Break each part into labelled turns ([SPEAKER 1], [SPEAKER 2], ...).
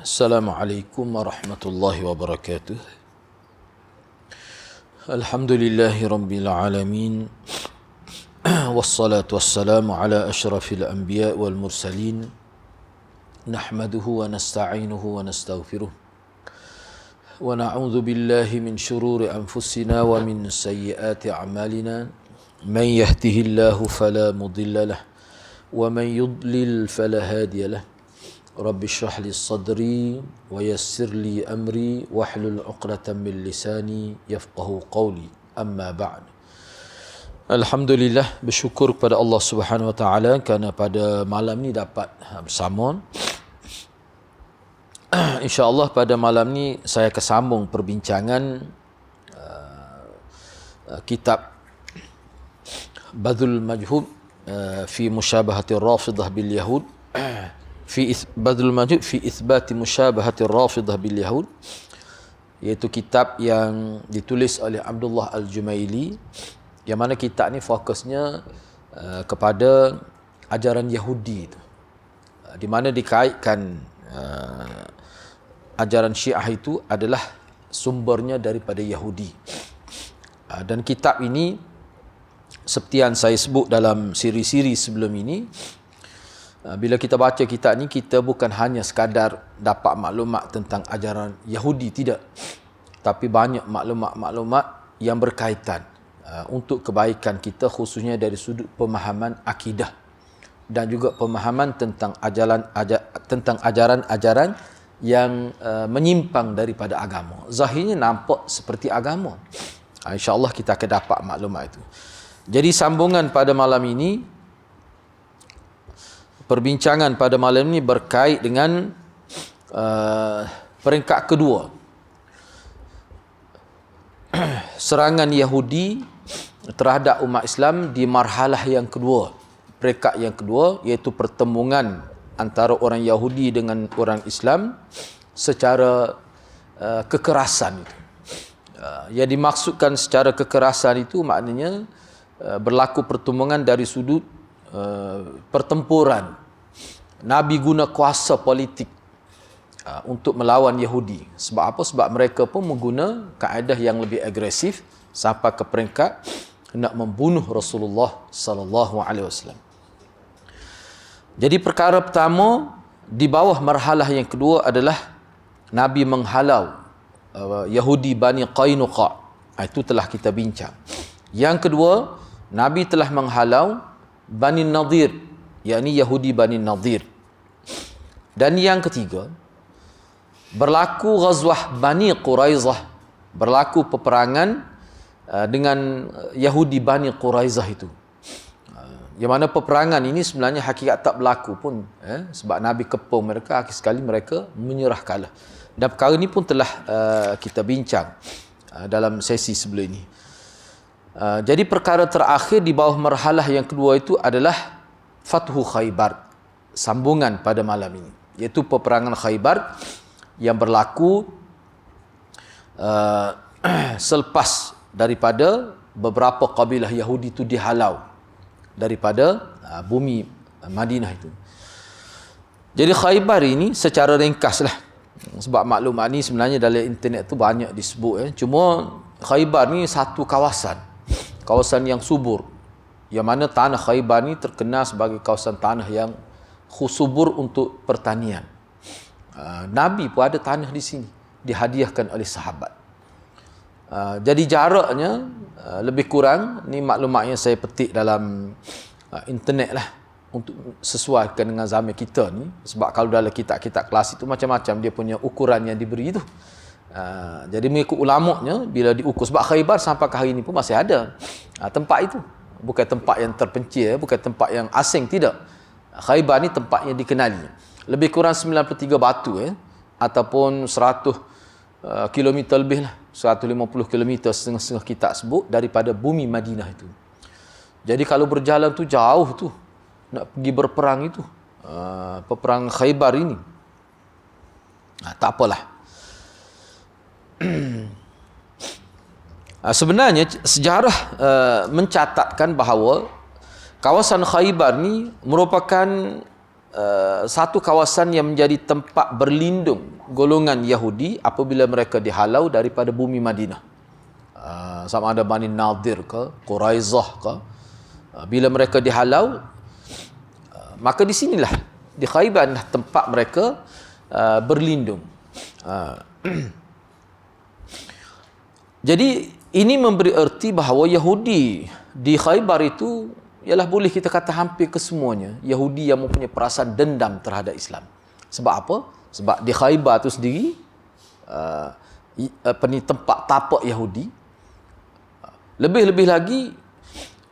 [SPEAKER 1] Assalamualaikum warahmatullahi wabarakatuh. Alhamdulillahi rabbil alamin. Wassalatu wassalamu ala asyrafil anbiya wal mursalin. Nahmaduhu wa nasta'inuhu wa nastaghfiruh. Wa na'udzu billahi min shururi anfusina wa min sayyiati a'malina. Man yahdihillahu fala mudilla lahu wa man yudlil fala hadiya lahu. Rabbi shrah li sadri wa yassir li amri wahlul 'uqdatam min lisani yafqahu qawli. Amma ba'd. Alhamdulillah, bersyukur kepada Allah Subhanahu wa taala kerana pada malam ni dapat bersama. Insya-Allah pada malam ni saya akan sambung perbincangan kitab Badhul Majhud fi musyabahati Rafidah bil Yahud. Badhul Majhud fi itsbati musyabahati Rafidah bil Yahud, iaitu kitab yang ditulis oleh Abdullah Al-Jumaili, yang mana kitab ni fokusnya kepada ajaran Yahudi itu, di mana dikaitkan ajaran Syiah itu adalah sumbernya daripada Yahudi. Dan kitab ini seperti yang saya sebut dalam siri-siri sebelum ini, bila kita baca kitab ni, kita bukan hanya sekadar dapat maklumat tentang ajaran Yahudi, tidak. Tapi banyak maklumat-maklumat yang berkaitan untuk kebaikan kita, khususnya dari sudut pemahaman akidah dan juga pemahaman tentang ajaran-ajaran yang menyimpang daripada agama. Zahirnya nampak seperti agama. InsyaAllah kita akan dapat maklumat itu. Jadi sambungan pada malam ini, perbincangan pada malam ini berkait dengan peringkat kedua, serangan Yahudi terhadap umat Islam di marhalah yang kedua, peringkat yang kedua, iaitu pertembungan antara orang Yahudi dengan orang Islam secara kekerasan itu. Yang dimaksudkan secara kekerasan itu maknanya berlaku pertembungan dari sudut pertempuran. Nabi guna kuasa politik untuk melawan Yahudi. Sebab apa? Sebab mereka pun mengguna kaedah yang lebih agresif sampai ke peringkat nak membunuh Rasulullah sallallahu alaihi wasallam. Jadi perkara pertama di bawah marhalah yang kedua adalah Nabi menghalau Yahudi Bani Qainuqa. Itu telah kita bincang. Yang kedua, Nabi telah menghalau Bani Nadir, yakni Yahudi Bani Nadir. Dan yang ketiga, berlaku ghazwah Bani Quraizah, berlaku peperangan dengan Yahudi Bani Quraizah itu. Yang mana peperangan ini sebenarnya hakikat tak berlaku pun, sebab Nabi kepung mereka, akhir sekali mereka menyerah kalah. Dan perkara ini pun telah kita bincang dalam sesi sebelum ini. Jadi perkara terakhir di bawah marhalah yang kedua itu adalah Fathu Khaybar, sambungan pada malam ini, iaitu peperangan Khaybar yang berlaku selepas daripada beberapa kabilah Yahudi itu dihalau daripada bumi Madinah itu. Jadi Khaybar ini secara ringkaslah, sebab maklumat ni sebenarnya dalam internet tu banyak disebut, cuma Khaybar ni satu kawasan yang subur, yang mana tanah Khaybar ni terkenal sebagai kawasan tanah yang subur untuk pertanian. Nabi pun ada tanah di sini, dihadiahkan oleh sahabat. Jadi jaraknya lebih kurang, ni maklumat yang saya petik dalam internet lah, untuk sesuaikan dengan zaman kita ni. Sebab kalau dalam kitab-kitab kelas itu macam-macam dia punya ukuran yang diberi tu. Jadi mengikut ulamanya, bila diukur, sebab Khaybar sampai ke hari ini pun masih ada tempat itu. Bukan tempat yang terpencil, bukan tempat yang asing, tidak. Khaybar ni tempat yang dikenali. Lebih kurang 93 batu, ataupun 100 kilometer lebih lah, 150 kilometer setengah-setengah kita sebut daripada bumi Madinah itu. Jadi kalau berjalan tu jauh tu, nak pergi berperang itu, peperangan Khaybar ini, tak apalah. Sebenarnya sejarah mencatatkan bahawa kawasan Khaybar ni merupakan satu kawasan yang menjadi tempat berlindung golongan Yahudi apabila mereka dihalau daripada bumi Madinah. Sama ada Bani Nadir ke, Quraizah ke. Bila mereka dihalau, maka di sinilah, di Khaybar tempat mereka berlindung. Jadi ini memberi erti bahawa Yahudi di Khaybar itu ialah boleh kita kata hampir kesemuanya Yahudi yang mempunyai perasaan dendam terhadap Islam. Sebab apa? Sebab di Khaybar itu sendiri tempat tapak Yahudi. Lebih-lebih lagi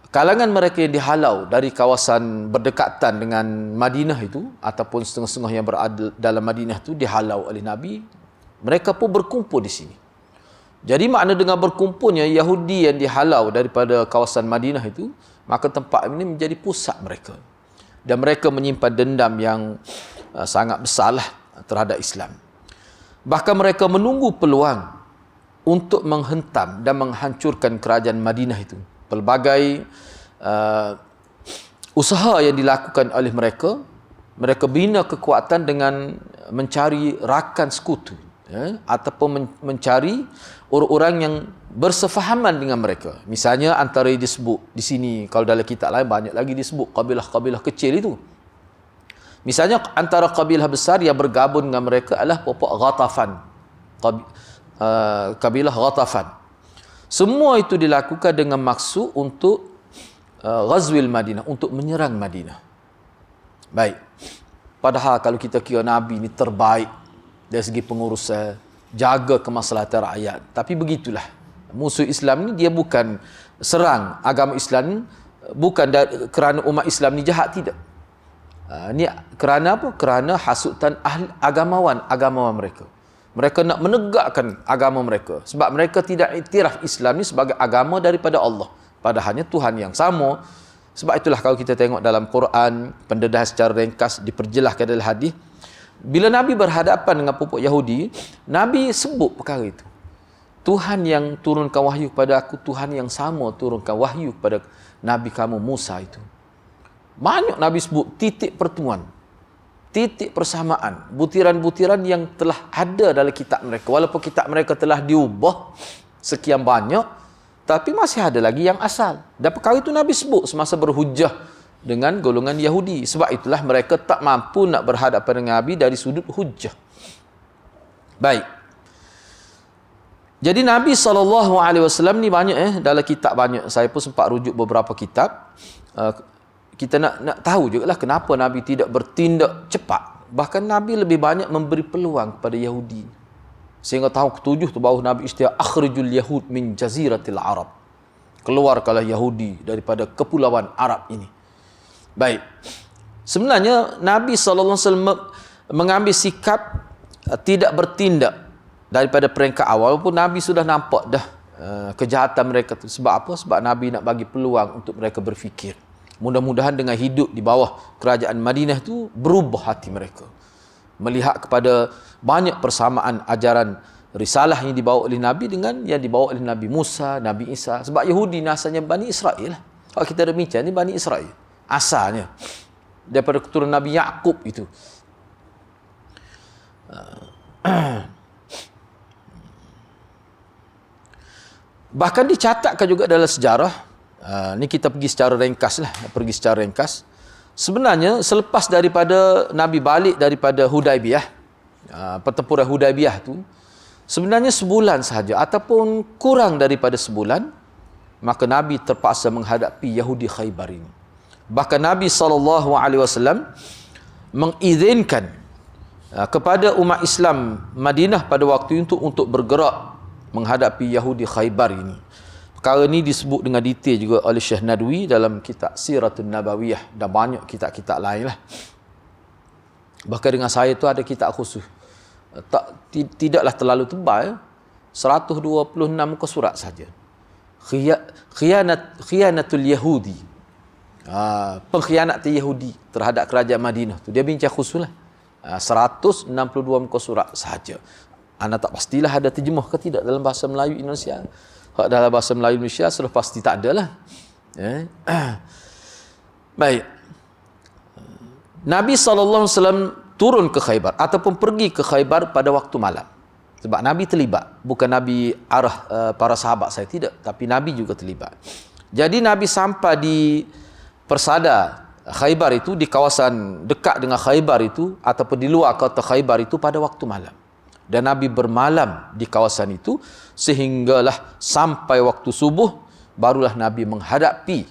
[SPEAKER 1] kalangan mereka yang dihalau dari kawasan berdekatan dengan Madinah itu ataupun setengah-setengah yang berada dalam Madinah itu dihalau oleh Nabi, mereka pun berkumpul di sini. Jadi makna dengan berkumpulnya Yahudi yang dihalau daripada kawasan Madinah itu, maka tempat ini menjadi pusat mereka. Dan mereka menyimpan dendam yang sangat besarlah terhadap Islam. Bahkan mereka menunggu peluang untuk menghentam dan menghancurkan kerajaan Madinah itu. Pelbagai usaha yang dilakukan oleh mereka, mereka bina kekuatan dengan mencari rakan sekutu, ataupun mencari orang-orang yang bersefahaman dengan mereka. Misalnya antara yang disebut di sini, kalau dalam kitab lain banyak lagi disebut kabilah-kabilah kecil itu. Misalnya antara kabilah besar yang bergabung dengan mereka adalah pokok Ghatafan. Kabilah Ghatafan. Semua itu dilakukan dengan maksud untuk Ghazwil Madinah, untuk menyerang Madinah. Baik. Padahal kalau kita kira Nabi ni terbaik dari segi pengurusan, jaga kemaslahatan rakyat. Tapi begitulah. Musuh Islam ni dia bukan serang agama Islam ni, bukan kerana umat Islam ni jahat, tidak. Ni kerana apa? Kerana hasutan agamawan mereka. Mereka nak menegakkan agama mereka. Sebab mereka tidak iktiraf Islam ni sebagai agama daripada Allah. Padahalnya Tuhan yang sama. Sebab itulah kalau kita tengok dalam Quran, pendedahan secara ringkas diperjelaskan dalam hadis. Bila Nabi berhadapan dengan pupuk Yahudi, Nabi sebut perkara itu. Tuhan yang turunkan wahyu kepada aku, Tuhan yang sama turunkan wahyu kepada Nabi kamu Musa itu. Banyak Nabi sebut titik pertemuan, titik persamaan, butiran-butiran yang telah ada dalam kitab mereka. Walaupun kitab mereka telah diubah sekian banyak, tapi masih ada lagi yang asal. Dan perkara itu Nabi sebut semasa berhujah dengan golongan Yahudi. Sebab itulah mereka tak mampu nak berhadapan dengan Nabi dari sudut hujah. Baik. Jadi Nabi SAW ni banyak dalam kitab banyak. Saya pun sempat rujuk beberapa kitab. Kita nak tahu juga lah kenapa Nabi tidak bertindak cepat. Bahkan Nabi lebih banyak memberi peluang kepada Yahudi. Sehingga tahun ke-7 tu baru Nabi istilah akhrijul yahud min jaziratil Arab. Keluarkanlah Yahudi daripada kepulauan Arab ini. Baik. Sebenarnya Nabi SAW mengambil sikap tidak bertindak daripada peringkat awal, walaupun Nabi sudah nampak dah kejahatan mereka tu. Sebab apa? Sebab Nabi nak bagi peluang untuk mereka berfikir. Mudah-mudahan dengan hidup di bawah kerajaan Madinah tu berubah hati mereka. Melihat kepada banyak persamaan ajaran risalah yang dibawa oleh Nabi dengan yang dibawa oleh Nabi Musa, Nabi Isa. Sebab Yahudi ni asalnya Bani Israel lah. Kalau kita demikian ni Bani Israel asalnya daripada keturunan Nabi Yaqub itu. Bahkan dicatatkan juga dalam sejarah, ni kita pergi secara ringkas. Sebenarnya selepas daripada Nabi balik daripada Hudaibiyah, pertempuran Hudaibiyah tu, sebenarnya sebulan sahaja ataupun kurang daripada sebulan, maka Nabi terpaksa menghadapi Yahudi Khaybar ini. Bahkan Nabi SAW mengizinkan kepada umat Islam Madinah pada waktu itu untuk bergerak menghadapi Yahudi Khaybar ini. Perkara ini disebut dengan detail juga oleh Syekh Nadwi dalam kitab Siratun Nabawiyah dan banyak kitab-kitab lain lah. Bahkan dengan saya tu ada kitab khusus. Tidaklah terlalu tebal, 126 muka surat saja. Khiyanatul Yahudi. Pengkhianatan Yahudi terhadap kerajaan Madinah tu. Dia bincang khusus lah. 162 muka surat sahaja. Anda tak pastilah ada terjemah ke tidak dalam bahasa Melayu Indonesia. Kalau dalam bahasa Melayu Indonesia sudah pasti tak ada lah. Baik. Nabi SAW turun ke Khaybar ataupun pergi ke Khaybar pada waktu malam. Sebab Nabi terlibat. Bukan Nabi arah para sahabat saya, tidak. Tapi Nabi juga terlibat. Jadi Nabi sampai di persada Khaybar itu, di kawasan dekat dengan Khaybar itu, ataupun di luar kota Khaybar itu pada waktu malam. Dan Nabi bermalam di kawasan itu, sehinggalah sampai waktu subuh, barulah Nabi menghadapi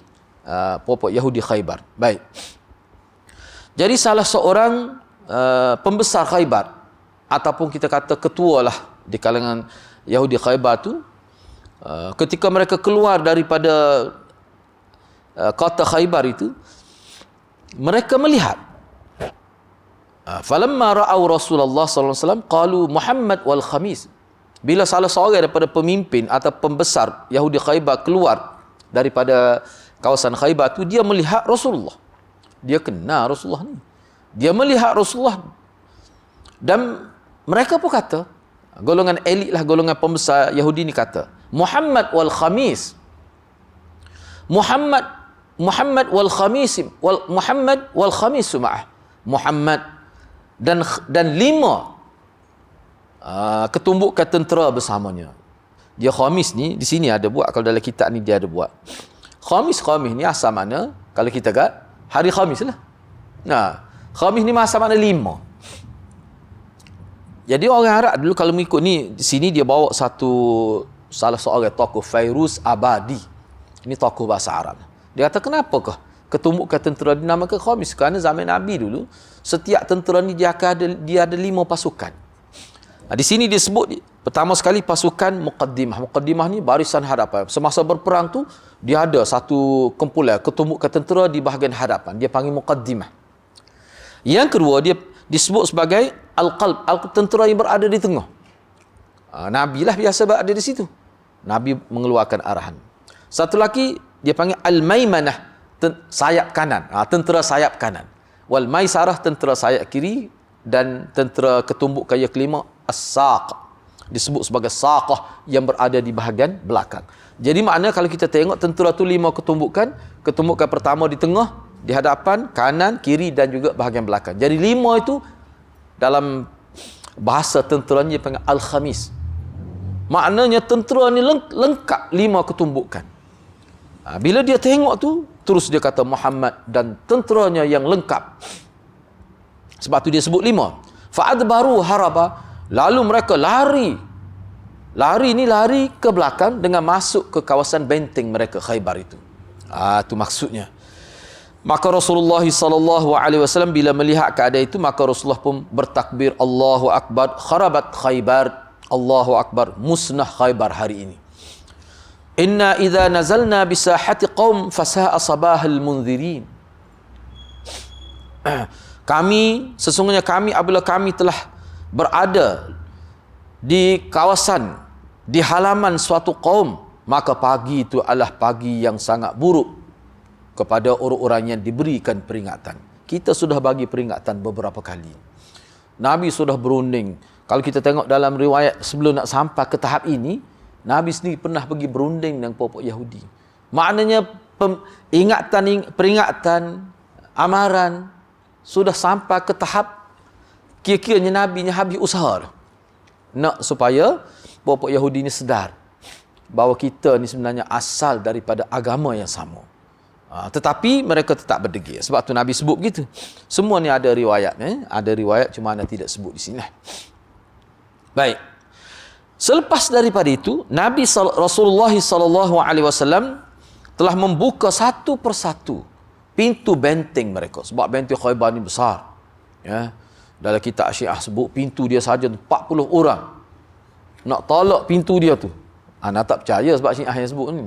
[SPEAKER 1] pokok Yahudi Khaybar. Baik. Jadi salah seorang pembesar Khaybar, ataupun kita kata ketua lah di kalangan Yahudi Khaybar tu, ketika mereka keluar daripada kota Khaybar itu, mereka melihat, falamma ra'au Rasulullah sallallahu alaihi wasallam qalu Muhammad wal Khamis. Bila salah seorang daripada pemimpin atau pembesar Yahudi Khaybar keluar daripada kawasan Khaybar tu, dia melihat Rasulullah. Dia kenal Rasulullah ni. Dia melihat Rasulullah. Dan mereka pun kata, golongan elit lah, golongan pembesar Yahudi ni kata, Muhammad wal Khamis. Muhammad wal Khamis, Muhammad wal Khamis ma'ah. Muhammad dan 5 ketumbukan tentera bersamanya. Dia Khamis ni di sini ada buat, kalau dalam kitab ni dia ada buat. Khamis ni asal mana? Kalau kita kat hari Khamis lah. Nah, Khamis ni asal mana 5. Jadi orang Arab dulu kalau mengikut ni, di sini dia bawa salah seorang tokoh, Fairuz Abadi. Ini tokoh bahasa Arab. Dia kata, kenapakah ketumbukan tentera dinamakan Khamis? Kerana zaman Nabi dulu, setiap tentera ni dia ada 5 pasukan. Di sini dia sebut, pertama sekali pasukan Muqaddimah. Muqaddimah ni barisan hadapan. Semasa berperang tu, dia ada satu kumpulan ketumbukan tentera di bahagian hadapan. Dia panggil Muqaddimah. Yang kedua, dia disebut sebagai Al-Qalb, tentera yang berada di tengah. Nabi lah biasa berada di situ. Nabi mengeluarkan arahan. Satu lagi, dia panggil Al-Maimanah, sayap kanan. Tentera sayap kanan. Wal Maisarah, tentera sayap kiri. Dan tentera ketumbukan yang kelima, As-Saq, disebut sebagai Saqah, yang berada di bahagian belakang. Jadi makna kalau kita tengok tentera tu 5 ketumbukan. Ketumbukan pertama di tengah, di hadapan, kanan, kiri dan juga bahagian belakang. Jadi 5 itu dalam bahasa tenteranya panggil Al-Khamis. Maknanya tentera ni lengkap 5 ketumbukan. Bila dia tengok tu, terus dia kata Muhammad dan tenteranya yang lengkap. Sebab tu dia sebut 5. Fa'adbaru haraba. Lalu mereka lari. Lari ni lari ke belakang dengan masuk ke kawasan benteng mereka Khaybar itu. Itu maksudnya. Maka Rasulullah SAW bila melihat keadaan itu, maka Rasulullah pun bertakbir, Allahu Akbar, kharabat Khaybar, Allahu Akbar, musnah Khaybar hari ini. Inna idza nazalna bisahati qaum fasa'a sabahal munzirin. Sesungguhnya kami apabila kami telah berada di kawasan, di halaman suatu kaum, maka pagi itu adalah pagi yang sangat buruk kepada orang-orang yang diberikan peringatan. Kita sudah bagi peringatan beberapa kali. Nabi sudah berunding. Kalau kita tengok dalam riwayat sebelum nak sampai ke tahap ini, Nabi sendiri pernah pergi berunding dengan pokok Yahudi. Maknanya peringatan, amaran sudah sampai ke tahap kira-kiranya Nabi habis usaha nak supaya pokok Yahudi ni sedar bahawa kita ni sebenarnya asal daripada agama yang sama. Tetapi mereka tetap berdegil. Sebab tu Nabi sebut begitu. Semua ni ada riwayat. Ada riwayat, cuma Anda tidak sebut di sini. Baik. Selepas daripada itu, Rasulullah SAW telah membuka satu persatu pintu benteng mereka. Sebab benteng Khaybar ni besar. Ya. Dalam kitab Syiah sebut, pintu dia saja 40 orang. Nak tolak pintu dia tu. Anda tak percaya sebab Syiah yang sebut ni.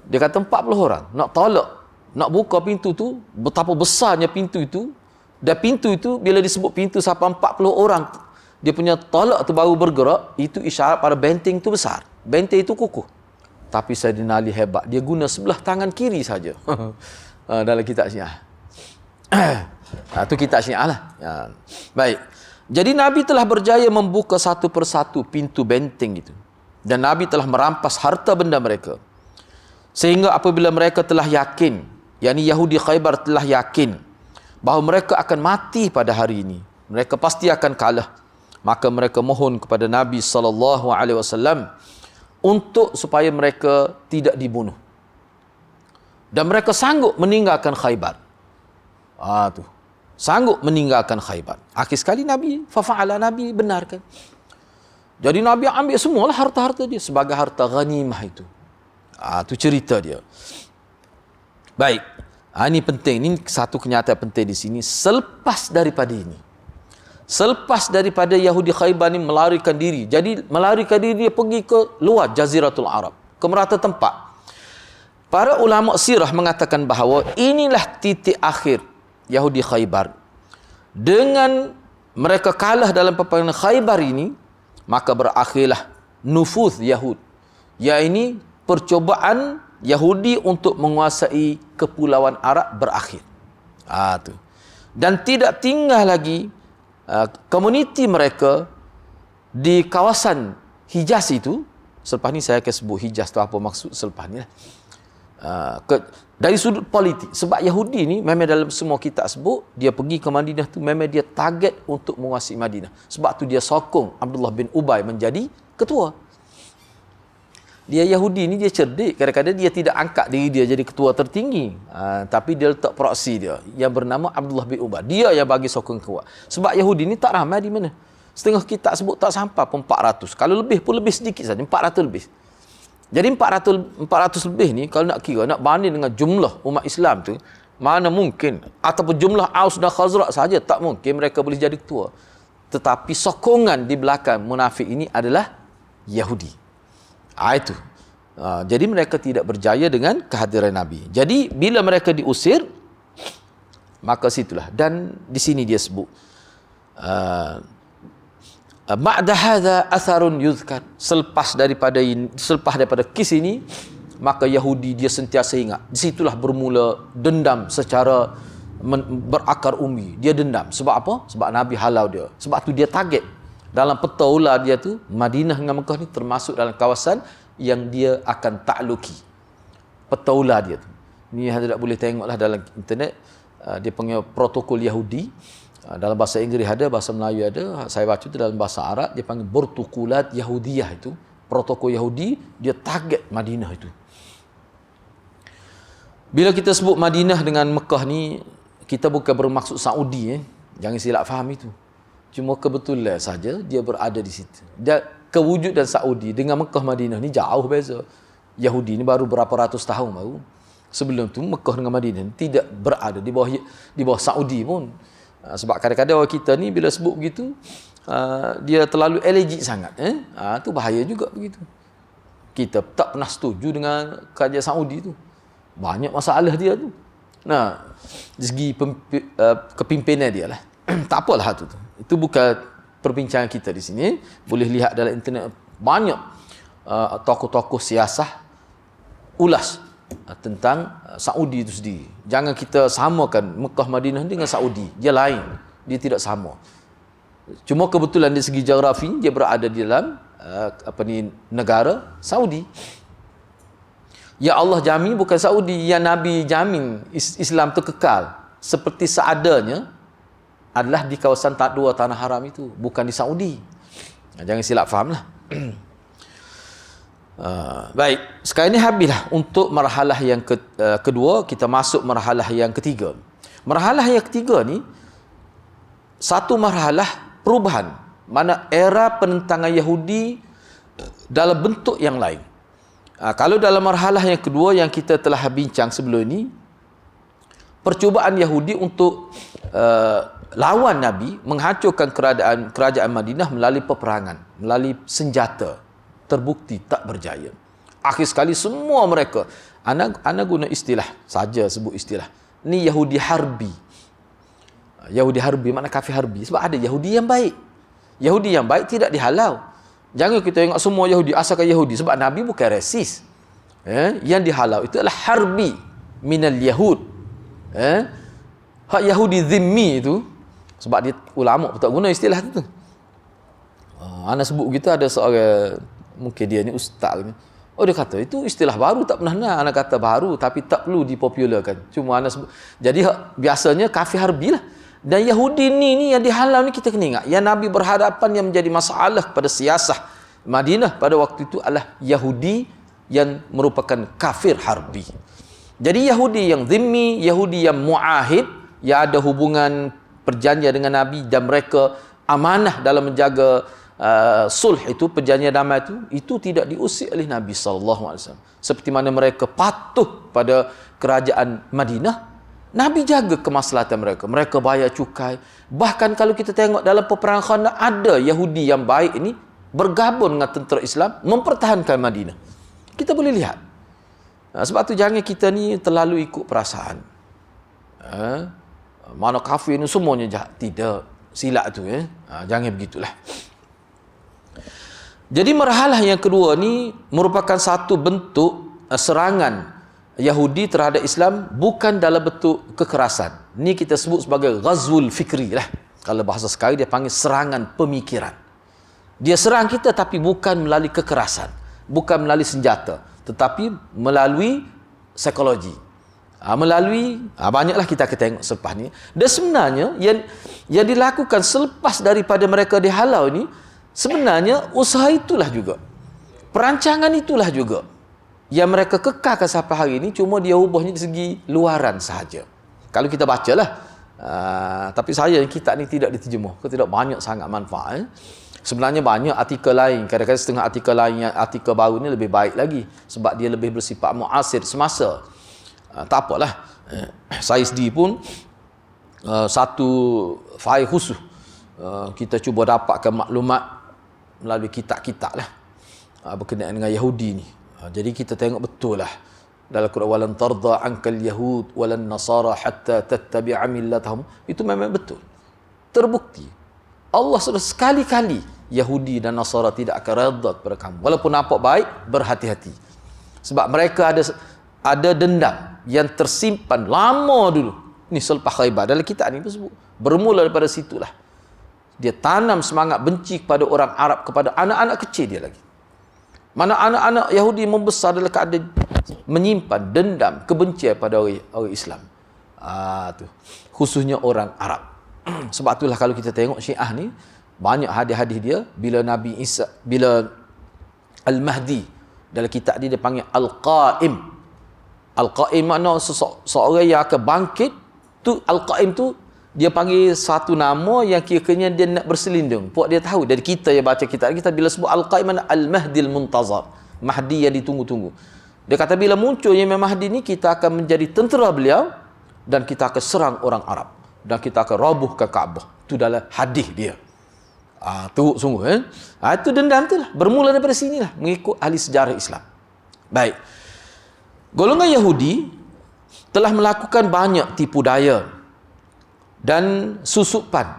[SPEAKER 1] Dia kata 40 orang nak tolak, nak buka pintu tu, betapa besarnya pintu itu. Dan pintu itu bila disebut pintu sampai 40 orang, dia punya tolak tu baru bergerak, itu isyarat pada benteng tu besar. Benteng itu kukuh. Tapi Sayyidina Ali hebat, dia guna sebelah tangan kiri saja. Dalam kitab Syiah. Itu kitab Syiah lah. Baik. Jadi Nabi telah berjaya membuka satu persatu pintu benteng itu. Dan Nabi telah merampas harta benda mereka. Sehingga apabila mereka telah yakin, yakni Yahudi Khaybar telah yakin bahawa mereka akan mati pada hari ini. Mereka pasti akan kalah. Maka mereka mohon kepada Nabi SAW untuk supaya mereka tidak dibunuh. Dan mereka sanggup meninggalkan Khaybar. Tu. Sanggup meninggalkan Khaybar. Akhir sekali Nabi, fafa'ala, Nabi benarkan. Jadi Nabi ambil semualah harta-harta dia sebagai harta ghanimah itu. Itu cerita dia. Baik. Ini penting. Ini satu kenyataan penting di sini. Selepas daripada Yahudi Khaybar ni melarikan diri. Jadi melarikan diri dia pergi ke luar Jaziratul Arab, ke merata tempat. Para ulama sirah mengatakan bahawa inilah titik akhir Yahudi Khaybar. Dengan mereka kalah dalam peperangan Khaybar ini, maka berakhirlah nufuz Yahud. Iaitu percubaan Yahudi untuk menguasai kepulauan Arab berakhir. Tu. Dan tidak tinggal lagi komuniti mereka di kawasan Hijaz itu. Selepas ni saya akan sebut Hijaz tu apa maksud selepas ni lah. Dari sudut politik, sebab Yahudi ni memang dalam semua kitab sebut dia pergi ke Madinah tu memang dia target untuk menguasai Madinah. Sebab tu dia sokong Abdullah bin Ubay menjadi ketua. Dia Yahudi ni dia cerdik, kadang-kadang dia tidak angkat diri dia jadi ketua tertinggi, tapi dia letak proksi dia yang bernama Abdullah bin Ubay. Dia yang bagi sokong kuat. Sebab Yahudi ni tak ramai di mana. Setengah kitab sebut tak sampai pun 400. Kalau lebih pun lebih sedikit saja, 400 lebih. Jadi 400 lebih ni kalau nak kira, nak banding dengan jumlah umat Islam tu, mana mungkin, ataupun jumlah Aus dan Khazraj saja tak mungkin mereka boleh jadi ketua. Tetapi sokongan di belakang munafik ini adalah Yahudi. Itu. Jadi mereka tidak berjaya dengan kehadiran Nabi. Jadi bila mereka diusir, maka situlah. Dan di sini dia sebut ba'da hadza atharun yuzkar. Selepas daripada kes ini, maka Yahudi dia sentiasa ingat. Di situlah bermula dendam secara berakar umbi. Dia dendam. Sebab apa? Sebab Nabi halau dia. Sebab tu dia target. Dalam peta ular dia tu, Madinah dengan Mekah ni termasuk dalam kawasan yang dia akan takluki. Peta ular dia tu. Ni anda tak boleh tengoklah dalam internet. Dia panggil protokol Yahudi. Dalam bahasa Inggeris ada, bahasa Melayu ada. Saya baca tu dalam bahasa Arab, dia panggil Protokolat Yahudiyah itu. Protokol Yahudi, dia target Madinah itu. Bila kita sebut Madinah dengan Mekah ni, kita bukan bermaksud Saudi. Jangan silap faham itu. Cuma kebetulan saja dia berada di situ. Dan kewujudan Saudi dengan Mekah Madinah ni jauh beza. Yahudi ni baru berapa ratus tahun baru. Sebelum tu Mekah dengan Madinah tidak berada di bawah Saudi pun. Sebab kadang-kadang orang kita ni bila sebut begitu, dia terlalu allergic sangat. Tu bahaya juga begitu. Kita tak pernah setuju dengan kerajaan Saudi tu. Banyak masalah dia tu. Nah, dari segi kepimpinan dia lah. Tak apalah tu. Itu bukan perbincangan kita di sini. Boleh lihat dalam internet banyak tokoh-tokoh siasah ulas tentang Saudi itu sendiri. Jangan kita samakan Mekah Madinah dengan Saudi. Dia lain. Dia tidak sama. Cuma kebetulan dari segi geografi dia berada di dalam negara Saudi. Ya Allah jamin bukan Saudi, ya Nabi jamin Islam itu kekal seperti seadanya adalah di kawasan dua tanah haram itu, bukan di Saudi. Jangan silap fahamlah. Baik, sekarang ini habislah untuk marhalah yang kedua, kita masuk marhalah yang ketiga. Marhalah yang ketiga ni satu marhalah perubahan, mana era penentangan Yahudi dalam bentuk yang lain. Kalau dalam marhalah yang kedua yang kita telah bincang sebelum ini, percubaan Yahudi untuk lawan Nabi, menghancurkan kerajaan Madinah melalui peperangan, melalui senjata, terbukti tak berjaya. Akhir sekali semua mereka, ana guna istilah saja, sebut istilah ni Yahudi harbi. Yahudi harbi makna kafir harbi, sebab ada Yahudi yang baik. Yahudi yang baik tidak dihalau. Jangan kita tengok semua Yahudi asalkan Yahudi, sebab Nabi bukan rasis. Yang dihalau itu adalah harbi minal Yahud. Hak Yahudi zimmi itu, sebab dia ulama tak guna istilah itu. Ana sebut kita ada seorang, mungkin dia ni ustaz ni, Oh, dia kata itu istilah baru, tak pernah nak anak kata baru, tapi tak perlu dipopularkan. Cuma anak sebut. Jadi biasanya kafir harbi lah. Dan Yahudi ni yang dihalau ni kita kena ingat. Yang Nabi berhadapan yang menjadi masalah pada siasah Madinah pada waktu itu adalah Yahudi yang merupakan kafir harbi. Jadi Yahudi yang zimmi, Yahudi yang muahid, yang ada hubungan perjanjian dengan Nabi dan mereka amanah dalam menjaga sulh itu, perjanjian damai itu tidak diusik oleh Nabi SAW. Seperti mana mereka patuh pada kerajaan Madinah, Nabi jaga kemaslahatan mereka. Mereka bayar cukai. Bahkan kalau kita tengok dalam peperangan Khandaq, ada Yahudi yang baik ini bergabung dengan tentera Islam mempertahankan Madinah. Kita boleh lihat. Sebab tu jangan kita ni terlalu ikut perasaan. Mana kafir ni semuanya jahat. Tidak. Silap tu. Jangan begitulah. Jadi marhalah yang kedua ni merupakan satu bentuk serangan Yahudi terhadap Islam bukan dalam bentuk kekerasan. Ni kita sebut sebagai ghazwul fikri lah. Kalau bahasa sekarang dia panggil serangan pemikiran. Dia serang kita tapi bukan melalui kekerasan, bukan melalui senjata, tetapi melalui psikologi. Banyaklah kita akan tengok selepas ni. Dan sebenarnya yang dilakukan selepas daripada mereka dihalau ni, sebenarnya usaha itulah juga, perancangan itulah juga yang mereka kekalkan sampai hari ini, cuma dia ubahnya di segi luaran sahaja. Kalau kita bacalah, tapi saya kitab ni tidak diterjemah, tidak banyak sangat manfaat. Sebenarnya banyak artikel lain, kadang-kadang setengah artikel lain, yang artikel baru ni lebih baik lagi sebab dia lebih bersifat muasir semasa. Tak apalah, saya sendiri pun satu fail khusus kita cuba dapatkan maklumat melalui kitab-kitab lah berkenaan dengan Yahudi ni. Jadi kita tengok betul lah dalam Quran, walan tarda ankal yahud walan nasara hatta tattabi'a millatahum, itu memang betul, terbukti. Allah sudah sekali-kali Yahudi dan Nasara tidak akan redha kepada kamu walaupun nampak baik. Berhati-hati sebab mereka ada dendam yang tersimpan lama dulu. Ni selepas Khaybar, dalam kitab ni sebut bermula daripada situlah dia tanam semangat benci kepada orang Arab, kepada anak-anak kecil dia lagi. Mana anak-anak Yahudi membesar dalam keadaan menyimpan dendam, kebencian pada orang Islam. Tu khususnya orang Arab. Sebab itulah kalau kita tengok Syiah ni, banyak hadis-hadis dia bila Nabi Isa, bila Al-Mahdi, dalam kitab dia panggil Al-Qaim. Al-Qaim makna seorang yang akan bangkit. Tu Al-Qaim tu dia panggil satu nama yang kira-kiranya dia nak berselindung. Puak dia tahu dari kita yang baca kitab kita, bila sebut Al-Qaim mana Al-Mahdil Muntazar, Mahdi yang ditunggu-tunggu. Dia kata bila munculnya Imam Mahdi ni, kita akan menjadi tentera beliau dan kita akan serang orang Arab dan kita akan robohkan Kaabah. Itu dalam hadis dia. Teruk sungguh. Itu dendam tu lah, bermula daripada sinilah mengikut ahli sejarah Islam. Baik. Golongan Yahudi telah melakukan banyak tipu daya dan susupan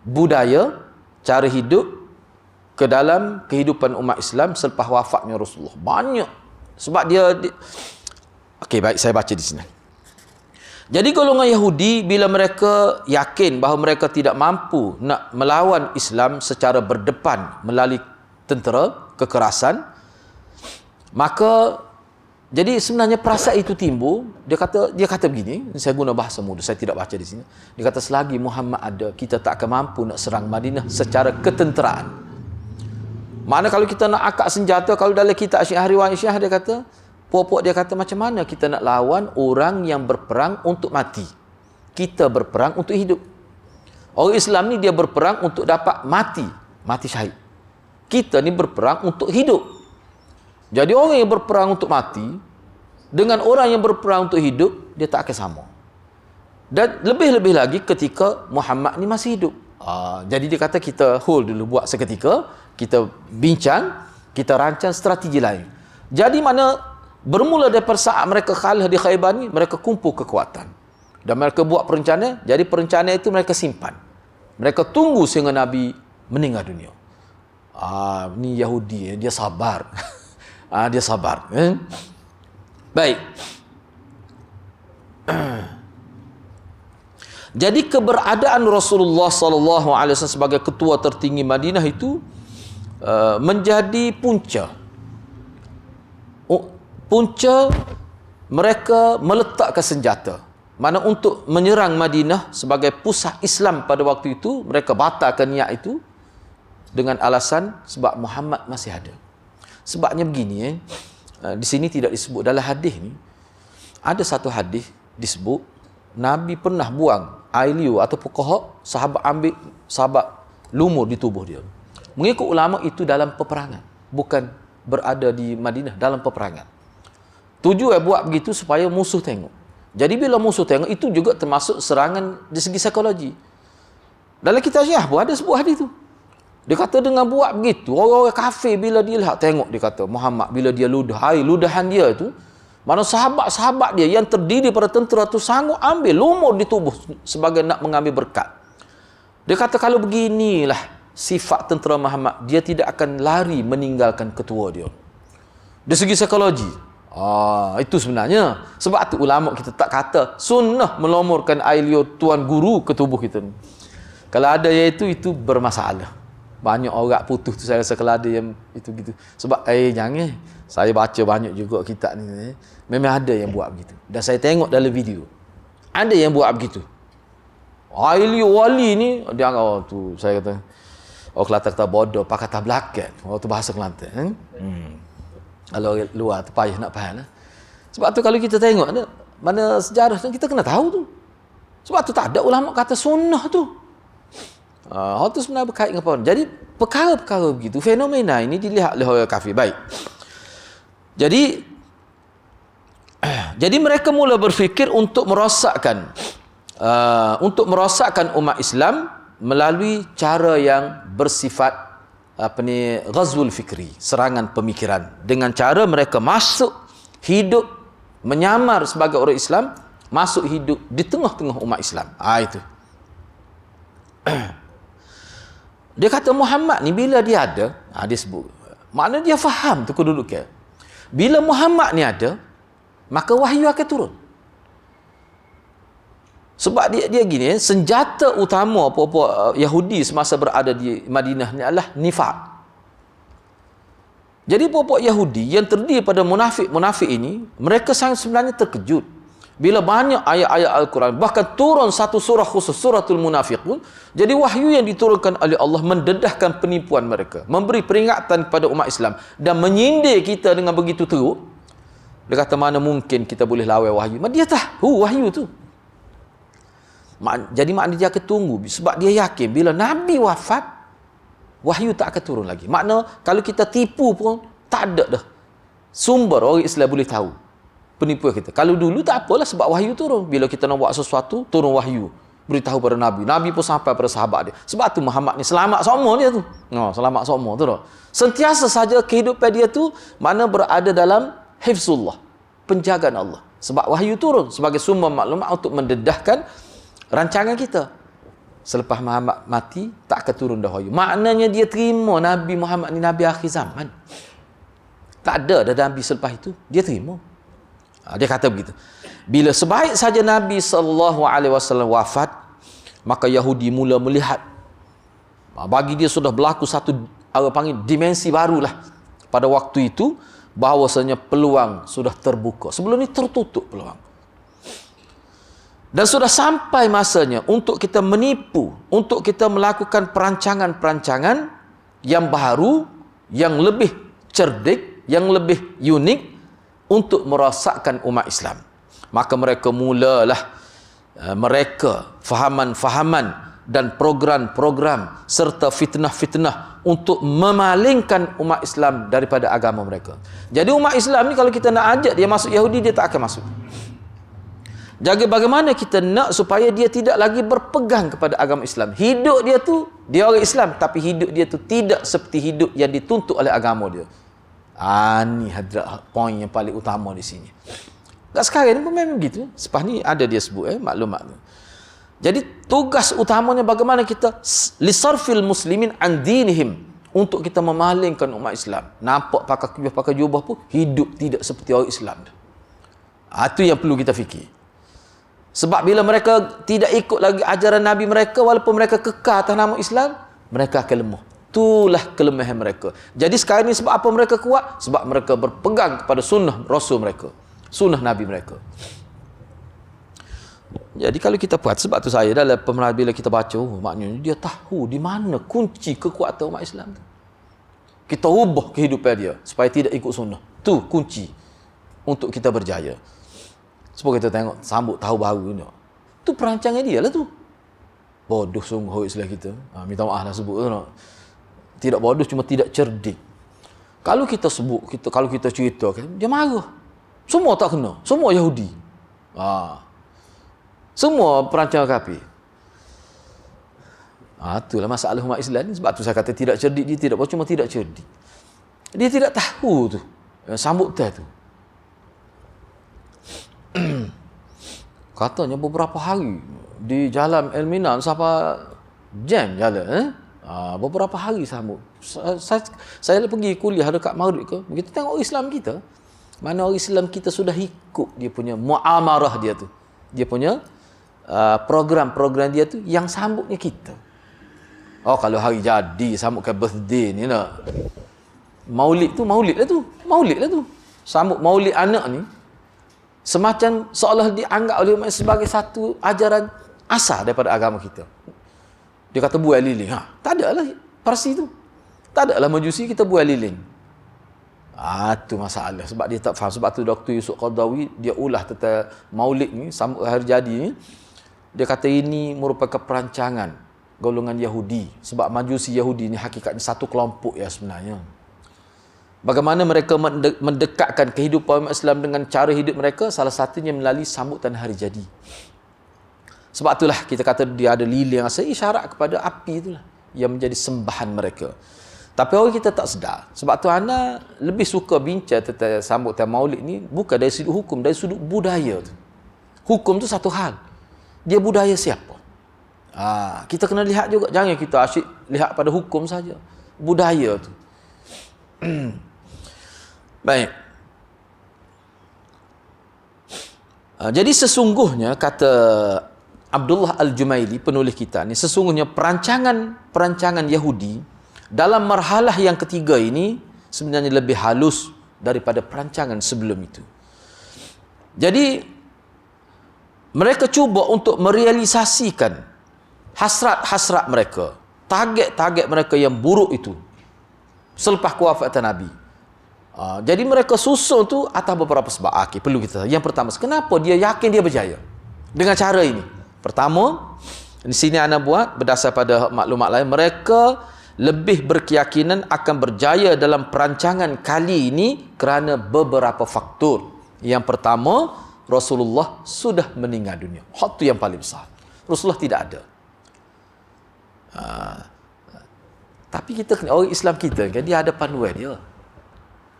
[SPEAKER 1] budaya, cara hidup ke dalam kehidupan umat Islam selepas wafatnya Rasulullah. Banyak. Sebab dia okey, baik, saya baca di sini. Jadi golongan Yahudi bila mereka yakin bahawa mereka tidak mampu nak melawan Islam secara berdepan melalui tentera, kekerasan, maka jadi sebenarnya perasaan itu timbul. Dia kata begini, saya guna bahasa mudah, saya tidak baca di sini. Dia kata selagi Muhammad ada, kita tak akan mampu nak serang Madinah secara ketenteraan. Mana kalau kita nak akak senjata, kalau dalam kitab Syiah, riwayat Syiah dia kata, puak-puak dia kata macam mana kita nak lawan orang yang berperang untuk mati. Kita berperang untuk hidup. Orang Islam ni dia berperang untuk dapat mati syahid. Kita ni berperang untuk hidup. Jadi orang yang berperang untuk mati dengan orang yang berperang untuk hidup, dia tak akan sama. Dan lebih-lebih lagi ketika Muhammad ni masih hidup. Jadi dia kata kita hold dulu, buat seketika, kita bincang, kita rancang strategi lain. Jadi mana bermula daripada saat mereka kalah di Khaybar ni, mereka kumpul kekuatan dan mereka buat perencanaan. Jadi perencanaan itu mereka simpan, mereka tunggu sehingga Nabi meninggal dunia. Ni Yahudi, dia sabar. Dia sabar. Baik. Jadi keberadaan Rasulullah sallallahu alaihi wasallam sebagai ketua tertinggi Madinah itu menjadi punca punca mereka meletakkan senjata. Mana untuk menyerang Madinah sebagai pusat Islam pada waktu itu, mereka batalkan niat itu dengan alasan sebab Muhammad masih ada. Sebabnya begini, di sini tidak disebut dalam hadis ni. Ada satu hadis disebut Nabi pernah buang air liur atau kohok, sahabat lumur di tubuh dia. Mengikut ulama itu dalam peperangan, bukan berada di Madinah dalam peperangan. Tujuan buat begitu supaya musuh tengok. Jadi bila musuh tengok, itu juga termasuk serangan di segi psikologi. Dalam kitab Syiah pun ada sebuah hadis tu. Dia kata dengan buat begitu, orang-orang kafir bila dia lihat tengok, dia kata Muhammad bila dia ludah, air ludahan dia tu, mana sahabat-sahabat dia yang terdiri pada tentera tu sanggup ambil lumur di tubuh sebagai nak mengambil berkat. Dia kata kalau beginilah sifat tentera Muhammad, dia tidak akan lari meninggalkan ketua dia. Dari segi psikologi, itu sebenarnya. Sebab tu ulama kita tak kata sunnah melumurkan air liur tuan guru ke tubuh kita ni. Kalau ada yang itu bermasalah. Banyak orang putus tu saya rasa kalau ada yang itu gitu. Sebab jangan, saya baca banyak juga kitab ni. Memang ada yang buat begitu. Dan saya tengok dalam video. Ada yang buat begitu. Air liur wali ni dia tu saya kata Kelantan kata bodoh pakai kata belakang. Tu bahasa Kelantan. Kalau luar tu payah nak faham lah. Sebab tu kalau kita tengok mana sejarah kita kena tahu tu. Sebab tu tak ada ulama kata sunnah tu. Hal tu sebenarnya berkait dengan apa? Jadi perkara-perkara begitu, fenomena ini dilihat oleh orang kafir. Baik. Jadi mereka mula berfikir untuk merosakkan umat Islam melalui cara yang bersifat ghazwul fikri, serangan pemikiran, dengan cara mereka masuk hidup menyamar sebagai orang Islam, masuk hidup di tengah-tengah umat Islam. Itu. Dia kata Muhammad ni bila dia ada, dia sebut, makna dia faham tu kedudukan. Bila Muhammad ni ada, maka wahyu akan turun. Sebab dia gini, senjata utama apa-apa Yahudi semasa berada di Madinah ni adalah nifaq. Jadi apa-apa Yahudi yang terdiri pada munafik-munafik ini, mereka sangat sebenarnya terkejut bila banyak ayat-ayat Al-Quran, bahkan turun satu surah khusus, suratul munafiqun. Jadi wahyu yang diturunkan oleh Allah mendedahkan penipuan mereka, memberi peringatan kepada umat Islam dan menyindir kita dengan begitu teruk. Dia kata mana mungkin kita boleh lawan wahyu. Dia tahu wahyu tu. Jadi maknanya dia akan tunggu, sebab dia yakin bila Nabi wafat, wahyu tak akan turun lagi. Makna kalau kita tipu pun tak ada dah sumber orang Islam boleh tahu penipuan kita. Kalau dulu tak apalah sebab wahyu turun. Bila kita nak buat sesuatu, turun wahyu, beritahu pada Nabi. Nabi pun sampai pada sahabat dia. Sebab tu Muhammad ni selamat semua dia tu. Selamat semua tu dah. Sentiasa saja kehidupan dia tu mana berada dalam hifzullah, penjagaan Allah. Sebab wahyu turun sebagai sumber maklumat untuk mendedahkan rancangan kita. Selepas Muhammad mati, tak akan turun dah wahyu. Maknanya dia terima Nabi Muhammad ni Nabi akhir zaman. Tak ada Nabi selepas itu. Dia terima. Dia kata begitu. Bila sebaik saja Nabi SAW wafat, maka Yahudi mula melihat, bagi dia sudah berlaku satu dimensi barulah pada waktu itu, bahawasanya peluang sudah terbuka. Sebelum ni tertutup peluang. Dan sudah sampai masanya untuk kita menipu, untuk kita melakukan perancangan-perancangan yang baru, yang lebih cerdik, yang lebih unik untuk merosakkan umat Islam. Maka mereka mulalah mereka fahaman-fahaman dan program-program serta fitnah-fitnah untuk memalingkan umat Islam daripada agama mereka. Jadi umat Islam ni kalau kita nak ajak dia masuk Yahudi, dia tak akan masuk. Jaga bagaimana kita nak supaya dia tidak lagi berpegang kepada agama Islam. Hidup dia tu, dia orang Islam, tapi hidup dia tu tidak seperti hidup yang dituntut oleh agama dia. Ni hadrat poin yang paling utama di sini. Tak sekarang ni pun memang begitu. Sepah ni ada dia sebut maklumat tu. Jadi tugas utamanya bagaimana kita lisarfil muslimin an dinihim, untuk kita memalingkan umat Islam. Nampak pakai jubah pun hidup tidak seperti orang Islam. Itu yang perlu kita fikir. Sebab bila mereka tidak ikut lagi ajaran Nabi mereka, walaupun mereka kekal atas nama Islam, mereka akan lemah. Itulah kelemahan mereka. Jadi sekarang ni sebab apa mereka kuat? Sebab mereka berpegang kepada sunnah Rasul mereka, sunnah Nabi mereka. Jadi kalau kita buat, sebab tu saya dalam pemerhatian bila kita baca, maknanya dia tahu di mana kunci kekuatan umat Islam tu. Kita ubah kehidupan dia supaya tidak ikut sunnah. Tu kunci untuk kita berjaya. Sebab kita tengok sambut tahun baru ni, tu perancangan dia lah tu. Bodoh sungguh Islam kita. Minta maaf lah sebut tu. Tidak bodoh, cuma tidak cerdik. Kalau kita sebut, kalau kita cerita, dia marah. Semua tak kena. Semua Yahudi. Semua perancangan kafir. Itulah masalah umat Islam ni. Sebab tu saya kata tidak cerdik. Dia tidak bodoh, cuma tidak cerdik. Dia tidak tahu tu. Sambutan tu. Katanya beberapa hari di jalan El-Minan sampai jam jalan. Beberapa hari sambut. Saya pergi kuliah dekat Maghrib ke, kita tengok Islam kita. Mana orang Islam kita sudah ikut dia punya muamarah dia tu. Dia punya program-program dia tu yang sambutnya kita. Kalau hari jadi sambutkan birthday ni nak. Maulid lah tu. Sambut maulid anak ni semacam seolah dianggap oleh umat sebagai satu ajaran asal daripada agama kita. Dia kata buai lilin. Tak ada lah Parsi tu. Tak ada lah Majusi kita buai lilin. Tu masalah. Sebab dia tak faham. Sebab tu Dr. Yusuf Qardawi, dia ulah tentang maulid ni, sambut hari jadi ni. Dia kata ini merupakan perancangan golongan Yahudi. Sebab Majusi Yahudi ni hakikatnya satu kelompok ya sebenarnya. Bagaimana mereka mendekatkan kehidupan umat Islam dengan cara hidup mereka, salah satunya melalui sambutan hari jadi. Sebab itulah kita kata dia ada lilin yang isyarat kepada api itulah yang menjadi sembahan mereka. Tapi orang kita tak sedar. Sebab tu ana lebih suka bincang tentang sambutan maulid ni bukan dari sudut hukum, dari sudut budaya tu. Hukum tu satu hal. Dia budaya siapa? Kita kena lihat juga. Jangan kita asyik lihat pada hukum saja. Budaya tu. Baik. Jadi sesungguhnya kata Abdullah Al-Jumaili, penulis kita ni, sesungguhnya perancangan Yahudi dalam marhalah yang ketiga ini sebenarnya lebih halus daripada perancangan sebelum itu. Jadi mereka cuba untuk merealisasikan hasrat-hasrat mereka, target-target mereka yang buruk itu selepas kewafatan Nabi. Jadi mereka susun tu atas beberapa sebab. Perlu kita tahu. Yang pertama, kenapa dia yakin dia berjaya dengan cara ini? Pertama, di sini ana buat berdasar pada maklumat lain, mereka lebih berkeyakinan akan berjaya dalam perancangan kali ini kerana beberapa faktor. Yang pertama, Rasulullah sudah meninggal dunia. Hak tu yang paling besar. Rasulullah tidak ada. Tapi kita kena, orang Islam kita kan, dia ada panduan dia.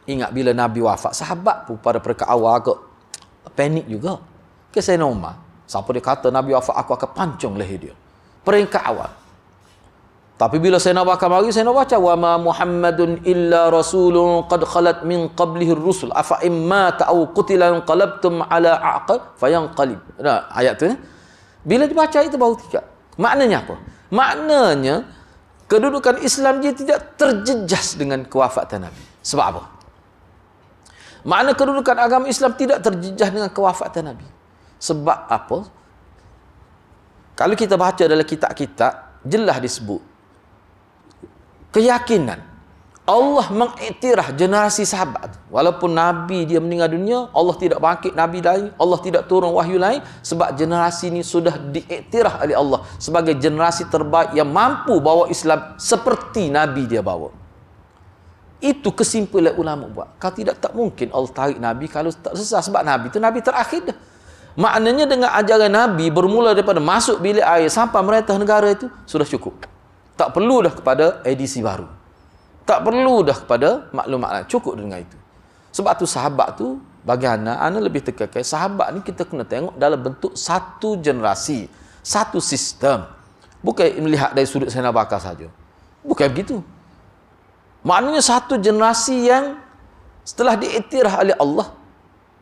[SPEAKER 1] Ingat bila Nabi wafat, sahabat pun pada peringkat awal agak panik juga. Sayyidina Umar, siapa dia kata Nabi wafat, aku akan pancung leher dia. Peringkat awal. Tapi bila Sayyidina Bakar mari, Sayyidina baca wa ma Muhammadun illa rasulun qad khalat min qablihi ar-rusul afa imma ta'u qutilan qalabtum ala aqab fayanqalib. Ayat tu bila dibaca itu baru tiga. Maknanya apa? Maknanya kedudukan Islam dia tidak terjejas dengan kewafatan Nabi. Sebab apa? Makna kedudukan agama Islam tidak terjejas dengan kewafatan Nabi. Sebab apa? Kalau kita baca dalam kitab-kitab, jelas disebut keyakinan Allah mengiktiraf generasi sahabat. Walaupun Nabi dia meninggal dunia, Allah tidak bangkit Nabi lain, Allah tidak turun wahyu lain, sebab generasi ini sudah diiktiraf oleh Allah sebagai generasi terbaik yang mampu bawa Islam seperti Nabi dia bawa. Itu kesimpulan ulama buat. Kalau tidak, tak mungkin Allah tarik Nabi kalau tak sesat. Sebab Nabi itu Nabi terakhir dah. Maknanya dengan ajaran Nabi bermula daripada masuk bilik air sampai merintah negara itu sudah cukup. Tak perlu dah kepada edisi baru. Tak perlu dah kepada maklumat lain. Cukup dengan itu. Sebab tu sahabat tu bagi ana lebih tekankan sahabat ni kita kena tengok dalam bentuk satu generasi, satu sistem. Bukan melihat dari sudut Sayyidina Bakar saja. Bukan begitu. Maknanya satu generasi yang setelah diiktiraf oleh Allah,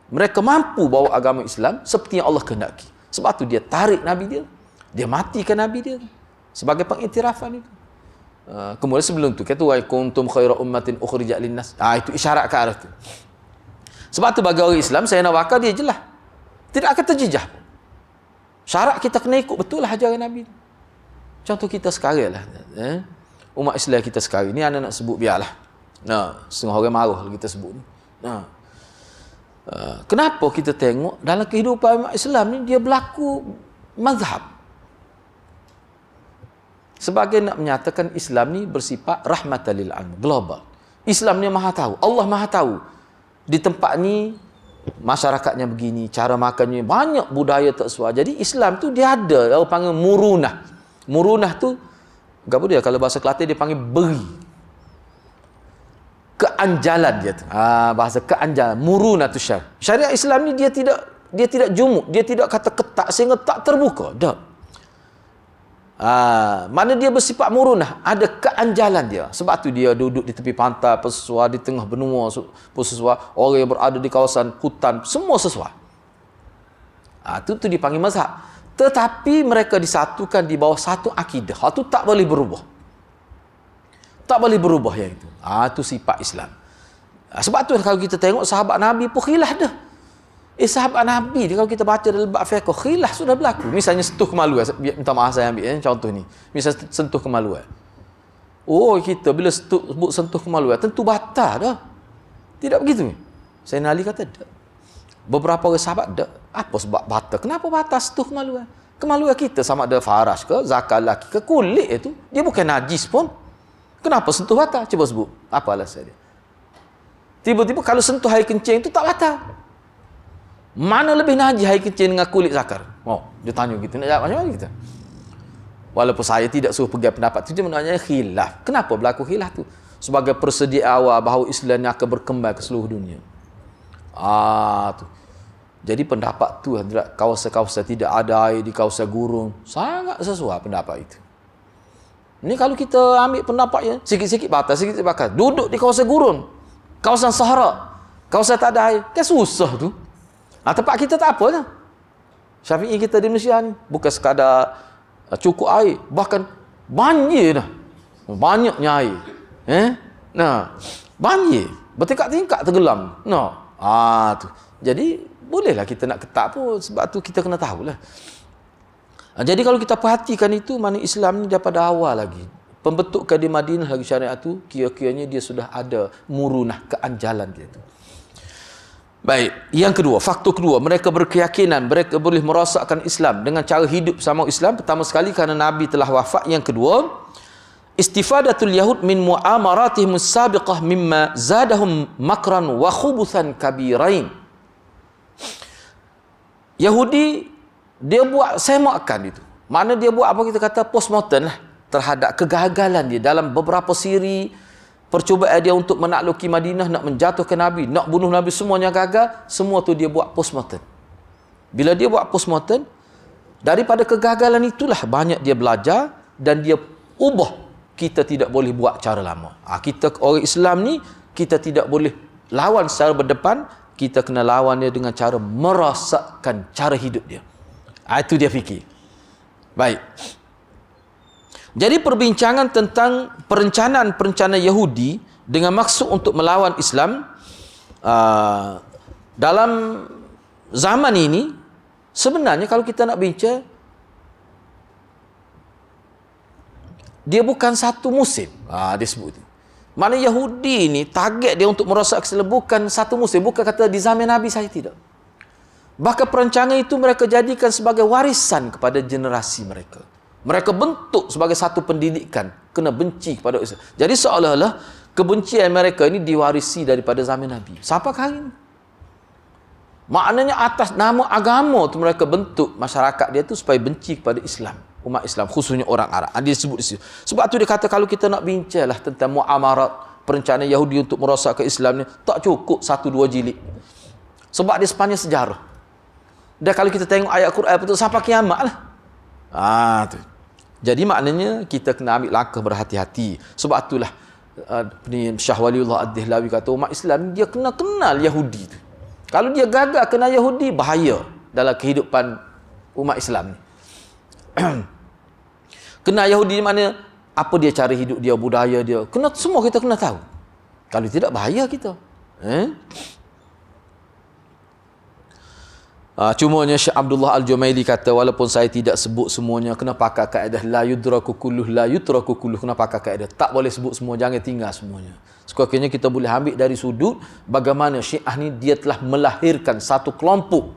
[SPEAKER 1] mereka mampu bawa agama Islam seperti yang Allah kehendaki. Sebab tu dia tarik Nabi dia, dia matikan Nabi dia sebagai pengiktirafan itu. Kemudian sebelum tu kata wa kuntum khaira ummatin ukhrijat linnas. Itu isyarat ke arah tu. Sebab tu bagi orang Islam saya nak bakar dia jelas. Tidak akan terjejah. Syarat kita kena ikut betul lah ajaran Nabi. Contoh kita sekarang lah. Umat Islam kita sekarang ni anak nak sebut biarlah. Setengah orang marah kalau kita sebut ni. Kenapa kita tengok dalam kehidupan umat Islam ni dia berlaku mazhab. Sebagai nak menyatakan Islam ni bersifat rahmatan lil alamin, global. Islam ni maha tahu, Allah maha tahu. Di tempat ni masyarakatnya begini, cara makannya banyak budaya tak sesuai. Jadi Islam tu dia ada orang panggil murunah. Murunah tu apa dia kalau bahasa Kelantan dia panggil beri. Keanjalan dia tu. Bahasa keanjalan, murunah tu syariat. Syariat Islam ni dia tidak jumuk, dia tidak kata ketat sehingga tak terbuka. Tak. Mana dia bersifat murunah, ada keanjalan dia. Sebab tu dia duduk di tepi pantai apa sesuai, di tengah benua apa sesuai, orang yang berada di kawasan hutan semua sesuai. Itu dipanggil mazhab. Tetapi mereka disatukan di bawah satu akidah. Itu tak boleh berubah. Tak boleh berubah yang itu. Itu sifat Islam. Sebab tu kalau kita tengok sahabat Nabi pun khilaf dah. Sahabat Nabi kalau kita baca dalam bab fiqh khilaf sudah berlaku. Misalnya sentuh kemaluan, minta maaf saya ambil contoh ni. Misal sentuh kemaluan. Kita bila sebut sentuh kemaluan tentu batal dah. Tidak begitu. Sayyidina Ali kata tak. Beberapa orang sahabat tak. Apa sebab batal? Kenapa batal sentuh kemaluan? Kemaluan kita sama ada faras ke, zakar laki ke, kulit itu dia bukan najis pun. Kenapa sentuh batal? Cuba sebut. Apa alasan dia? Tiba-tiba kalau sentuh air kencing itu tak batal. Mana lebih najis air kencing dengan kulit zakar? Dia tanya kita. Nak jawab macam mana kita? Walaupun saya tidak suruh pegang pendapat itu, dia menanya khilaf. Kenapa berlaku khilaf tu? Sebagai persedia awal bahawa Islam ni akan berkembang ke seluruh dunia. Tu. Jadi pendapat tu, kawasan-kawasan tidak ada air di kawasan gurun, sangat sesuai pendapat itu. Ini kalau kita ambil pendapatnya, sikit-sikit batas, sikit-sikit bakar. Duduk di kawasan gurun, kawasan sahara, kawasan tak ada air, kan susah tu. Tempat kita tak apa lah. Syafi'i kita di Malaysia ni bukan sekadar cukup air, bahkan banjir dah. Banyaknya air. Banjir. Bertingkat-tingkat tenggelam. Tu. Jadi bolehlah kita nak ketat pun, sebab tu kita kena tahulah. Jadi kalau kita perhatikan itu, mana Islam ni daripada awal lagi. Pembentukan di Madinah lagi syariat tu, kira-kiranya dia sudah ada murunah, keanjalan dia tu. Baik, yang kedua, faktor kedua, mereka berkeyakinan mereka boleh merosakkan Islam dengan cara hidup sama Islam. Pertama sekali kerana Nabi telah wafat. Yang kedua, istifadatul yahud min mu'amaratihim as-sabiqah mimma zadahum makran wa khubuthan kabirain. Yahudi dia buat semakan itu. Mana dia buat apa kita kata postmortem lah terhadap kegagalan dia dalam beberapa siri percubaan dia untuk menakluki Madinah, nak menjatuhkan Nabi, nak bunuh Nabi, semuanya gagal. Semua tu dia buat postmortem. Bila dia buat postmortem, daripada kegagalan itulah banyak dia belajar dan dia ubah. Kita tidak boleh buat cara lama. Kita orang Islam ni, kita tidak boleh lawan secara berdepan, kita kena lawan dia dengan cara merosakkan cara hidup dia. Itu dia fikir. Baik. Jadi perbincangan tentang perencanaan Yahudi dengan maksud untuk melawan Islam dalam zaman ini, sebenarnya kalau kita nak bincang, dia bukan satu musim. Dia sebut. Mana Yahudi ni target dia untuk merosak Islam bukan satu musim, bukan kata di zaman Nabi saja, tidak. Bahkan perancangan itu mereka jadikan sebagai warisan kepada generasi mereka. Mereka bentuk sebagai satu pendidikan, kena benci kepada Islam. Jadi seolah-olah kebencian mereka ini diwarisi daripada zaman Nabi. Sampai hari ini. Maknanya atas nama agama tu mereka bentuk masyarakat dia tu supaya benci kepada Islam, umat Islam, khususnya orang Arab. Dia disebut di situ. Sebab tu dia kata kalau kita nak bincanglah tentang muamarat, perencanaan Yahudi untuk merosakkan Islam ni, tak cukup 1-2 jilid. Sebab dia sepanjang sejarah. Dan kalau kita tengok ayat Quran betul sampai kiamat lah. Tu. Jadi maknanya kita kena ambil langkah berhati-hati. Sebab itulah Syah Waliullah Ad-Dihlawi kata umat Islam dia kena kenal Yahudi tu. Kalau dia gagal kenal Yahudi, bahaya dalam kehidupan umat Islam ni. Kenal Yahudi di mana apa dia cara hidup dia, budaya dia. Semua kita kena tahu. Kalau tidak bahaya kita. Cumanya Syekh Abdullah Al-Jumaili kata, walaupun saya tidak sebut semuanya, kena pakai kaedah la yudraku kulluh, la yutraku kulluh, kena pakai kaedah. Tak boleh sebut semua, jangan tinggal semuanya. Sekurang-kurangnya kita boleh ambil dari sudut bagaimana Syiah ni dia telah melahirkan satu kelompok.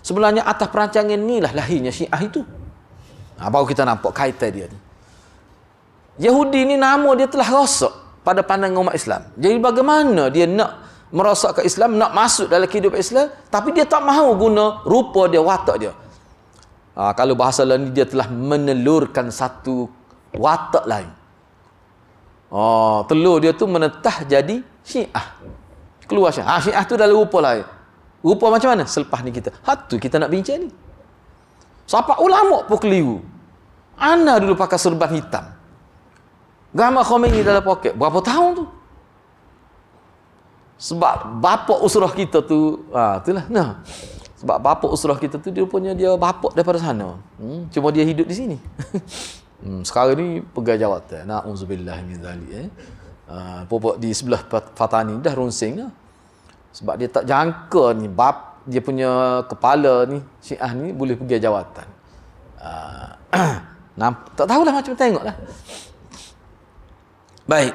[SPEAKER 1] Sebenarnya atas perancangan inilah lahirnya Syiah itu. Baru kita nampak kaitan dia tu. Yahudi ni nama dia telah rosak pada pandangan umat Islam. Jadi bagaimana dia nak merosakkan Islam, nak masuk dalam kehidupan Islam, tapi dia tak mahu guna rupa dia, watak dia. Kalau bahasa lain, dia telah menelurkan satu watak lain. Telur dia tu menetah jadi Syiah. Keluar Syiah. Syiah tu dalam rupa lain. Rupa macam mana? Selepas ni kita. Tu kita nak bincang ni. Siapa ulama pun keliru. Ana dulu pakai serban hitam. Gambar Khomeini dalam poket. Berapa tahun tu? Sebab bapa usrah kita tu, itulah. Nah. Sebab bapa usrah kita tu, dia rupanya dia bapa daripada sana. Cuma dia hidup di sini. Sekarang ni pegang jawatan. Na'udzubillah min zalik. Popok di sebelah Fatani dah runsing dah. Sebab dia tak jangka ni dia punya kepala ni, Syiah ni boleh pergi jawatan. Tak tahulah, macam tengoklah. Baik.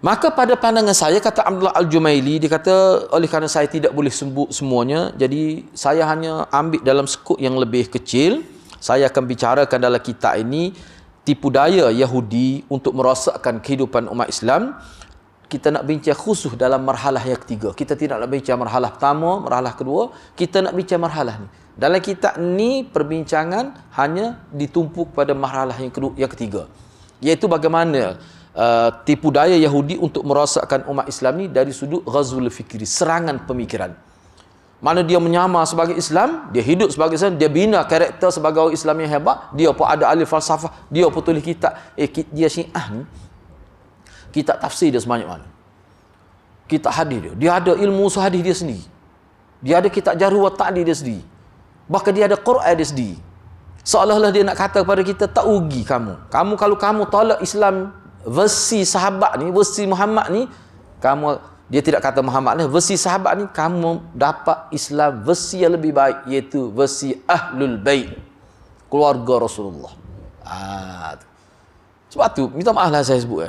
[SPEAKER 1] Maka pada pandangan saya, kata Abdullah Al-Jumaili, dia kata, oleh kerana saya tidak boleh sebut semuanya, jadi saya hanya ambil dalam skop yang lebih kecil. Saya akan bicarakan dalam kitab ini tipu daya Yahudi untuk merosakkan kehidupan umat Islam. Kita nak bincang khusus dalam marhalah yang ketiga. Kita tidak nak bincang marhalah pertama, marhalah kedua. Kita nak bincang marhalah ni. Dalam kitab ni perbincangan hanya ditumpuk pada marhalah yang ketiga. Iaitu bagaimana tipu daya Yahudi untuk merosakkan umat Islam ni dari sudut ghazwul fikri, serangan pemikiran. Mana dia menyamar sebagai Islam, dia hidup sebagai Islam, dia bina karakter sebagai orang Islam yang hebat, dia pun ada ahli falsafah, dia pun tulis kitab. Dia Syiah ni, kitab tafsir dia sebanyak mana? Kitab hadis dia ada ilmu usul hadis dia sendiri. Dia ada kitab jarh wa ta'dil dia sendiri. Bahkan dia ada Quran dia sendiri. Seolah-olah dia nak kata kepada kita, tak rugi kamu. Kalau kamu tolak Islam versi sahabat ni, versi Muhammad ni, dia tidak kata Muhammad ni, versi sahabat ni, kamu dapat Islam versi yang lebih baik, iaitu versi Ahlul Bait, keluarga Rasulullah. Sebab tu, minta maaf lah saya sebut.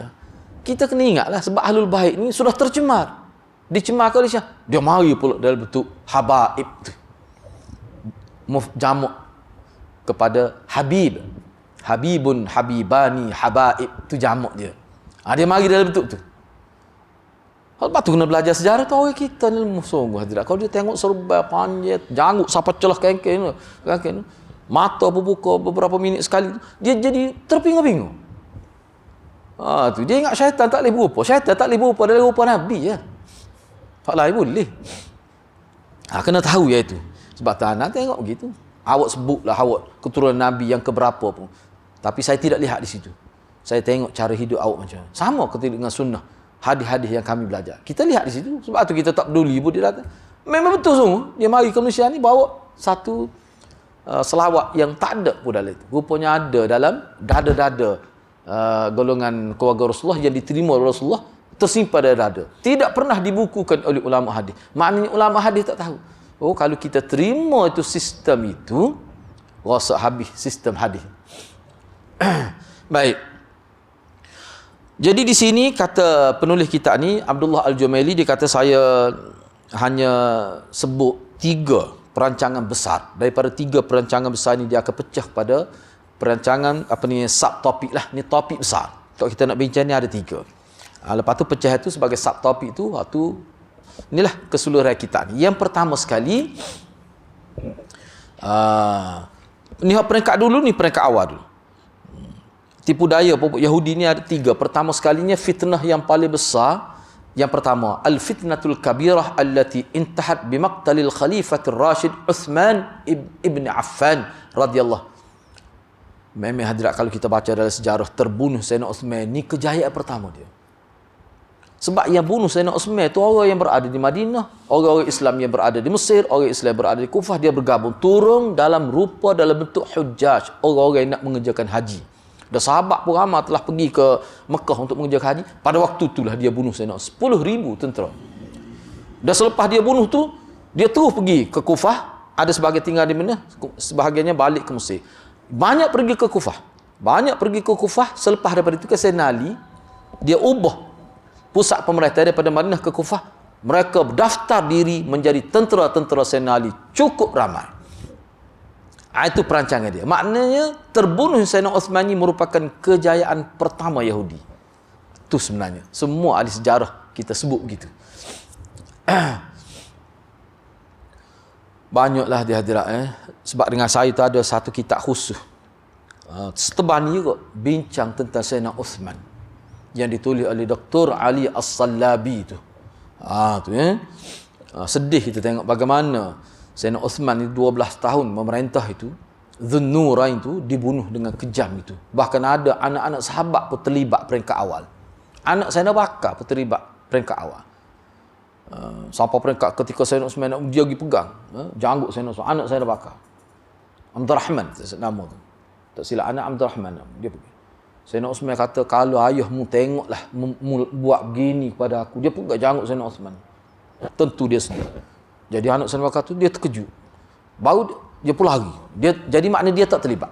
[SPEAKER 1] Kita kena ingatlah, sebab Ahlul Bait ni sudah tercemar. Dicemarkan oleh Syiah. Dia mari pula dalam bentuk habaib tu. Jamak kepada Habib. Habibun, Habibani, Habaib, tu jamak dia. Dia mari dalam bentuk tu. Lepas tu kena belajar sejarah tu, orang kita ni sungguh hadirat. Kalau dia tengok serba panjat, janggut siapa celah kengkeng tu, mata berbuka beberapa minit sekali, dia jadi terpinga-pinga. Tu dia ingat syaitan tak boleh berupa. Syaitan tak boleh berupa dalam rupa Nabi je. Tak lain boleh. Kena tahu ya itu. Sebab tak tengok begitu. Awak sebutlah awak keturunan Nabi yang keberapa pun. Tapi saya tidak lihat di situ. Saya tengok cara hidup awak macam mana. Sama ketika dengan sunnah. Hadis-hadis yang kami belajar. Kita lihat di situ. Sebab tu kita tak peduli pun dia datang. Memang betul sungguh. Dia mari ke Malaysia ni bawa satu selawat yang tak ada pun dalam itu. Rupanya ada dalam dada-dada golongan keluarga Rasulullah yang diterima oleh Rasulullah, tersimpan dalam dada. Tidak pernah dibukukan oleh ulama hadis. Maknanya ulama hadis tak tahu. Kalau kita terima itu sistem itu, rosak habis sistem hadis. Baik. Jadi di sini kata penulis kitab ni, Abdullah Al-Jumaili, dia kata saya hanya sebut 3 perancangan besar. Daripada 3 perancangan besar ni dia akan pecah pada perancangan subtopik lah. Ni topik besar. Kalau kita nak bincang ni ada 3. Lepas tu pecah itu sebagai subtopik tu, inilah keseluruhan kitab ni. Yang pertama sekali, ni peringkat dulu, ni peringkat awal dulu. Tipu daya pokok Yahudi ni ada 3. Pertama sekalinya, fitnah yang paling besar. Yang pertama, al-fitnatul kabirah allati intahat bimaqtalil khalifatir Rashid Uthman ibn Affan radhiyallahu. Memang hadirat, kalau kita baca dalam sejarah terbunuh Sayyidina Uthman ni kejayaan pertama dia. Sebab yang bunuh Sayyidina Uthman itu orang yang berada di Madinah, orang-orang Islam yang berada di Mesir, orang Islam yang berada di Kufah, dia bergabung turun dalam rupa, dalam bentuk hujjaj, orang-orang yang nak mengerjakan haji. Dan sahabat pun ramai telah pergi ke Mekah untuk mengerjakan haji. Pada waktu itulah dia bunuh Sayyidina 10,000 tentera. Dan selepas dia bunuh tu, dia terus pergi ke Kufah. Ada sebahagian tinggal di mana, sebahagiannya balik ke Mesir. Banyak pergi ke Kufah. Selepas daripada itu, Sayyidina Ali, dia ubah pusat pemerintah daripada Madinah ke Kufah. Mereka daftar diri menjadi tentera-tentera Sayyidina Ali. Cukup ramai. Itu perancangan dia. Maknanya terbunuh Sayyidina Uthman ini merupakan kejayaan pertama Yahudi. Itu sebenarnya. Semua ahli sejarah kita sebut begitu. Banyaklah di hadirat. Sebab dengan saya tu ada satu kitab khusus. Setebal ni juga bincang tentang Sayyidina Uthman. Yang ditulis oleh Dr. Ali As-Sallabi tu. Sedih kita tengok bagaimana Sayyidina Uthman itu 12 tahun memerintah itu, Dhunnurain itu dibunuh dengan kejam itu. Bahkan ada anak-anak sahabat pun terlibat peringkat awal. Anak Sayyidina Bakar pun terlibat peringkat awal. Sampai peringkat ketika Sayyidina Uthman dia pergi pegang janggut Sayyidina Uthman, anak Sayyidina Bakar. Abdul Rahman nama tu. Tak silap anak Abdul Rahman dia pergi. Sayyidina Uthman kata, kalau ayahmu tengoklah buat begini kepada aku, dia pegang janggut Sayyidina Uthman. Tentu dia sedih. Jadi anak Sayyidina Bakar tu dia terkejut. Baru dia pun lari. Jadi makna dia tak terlibat.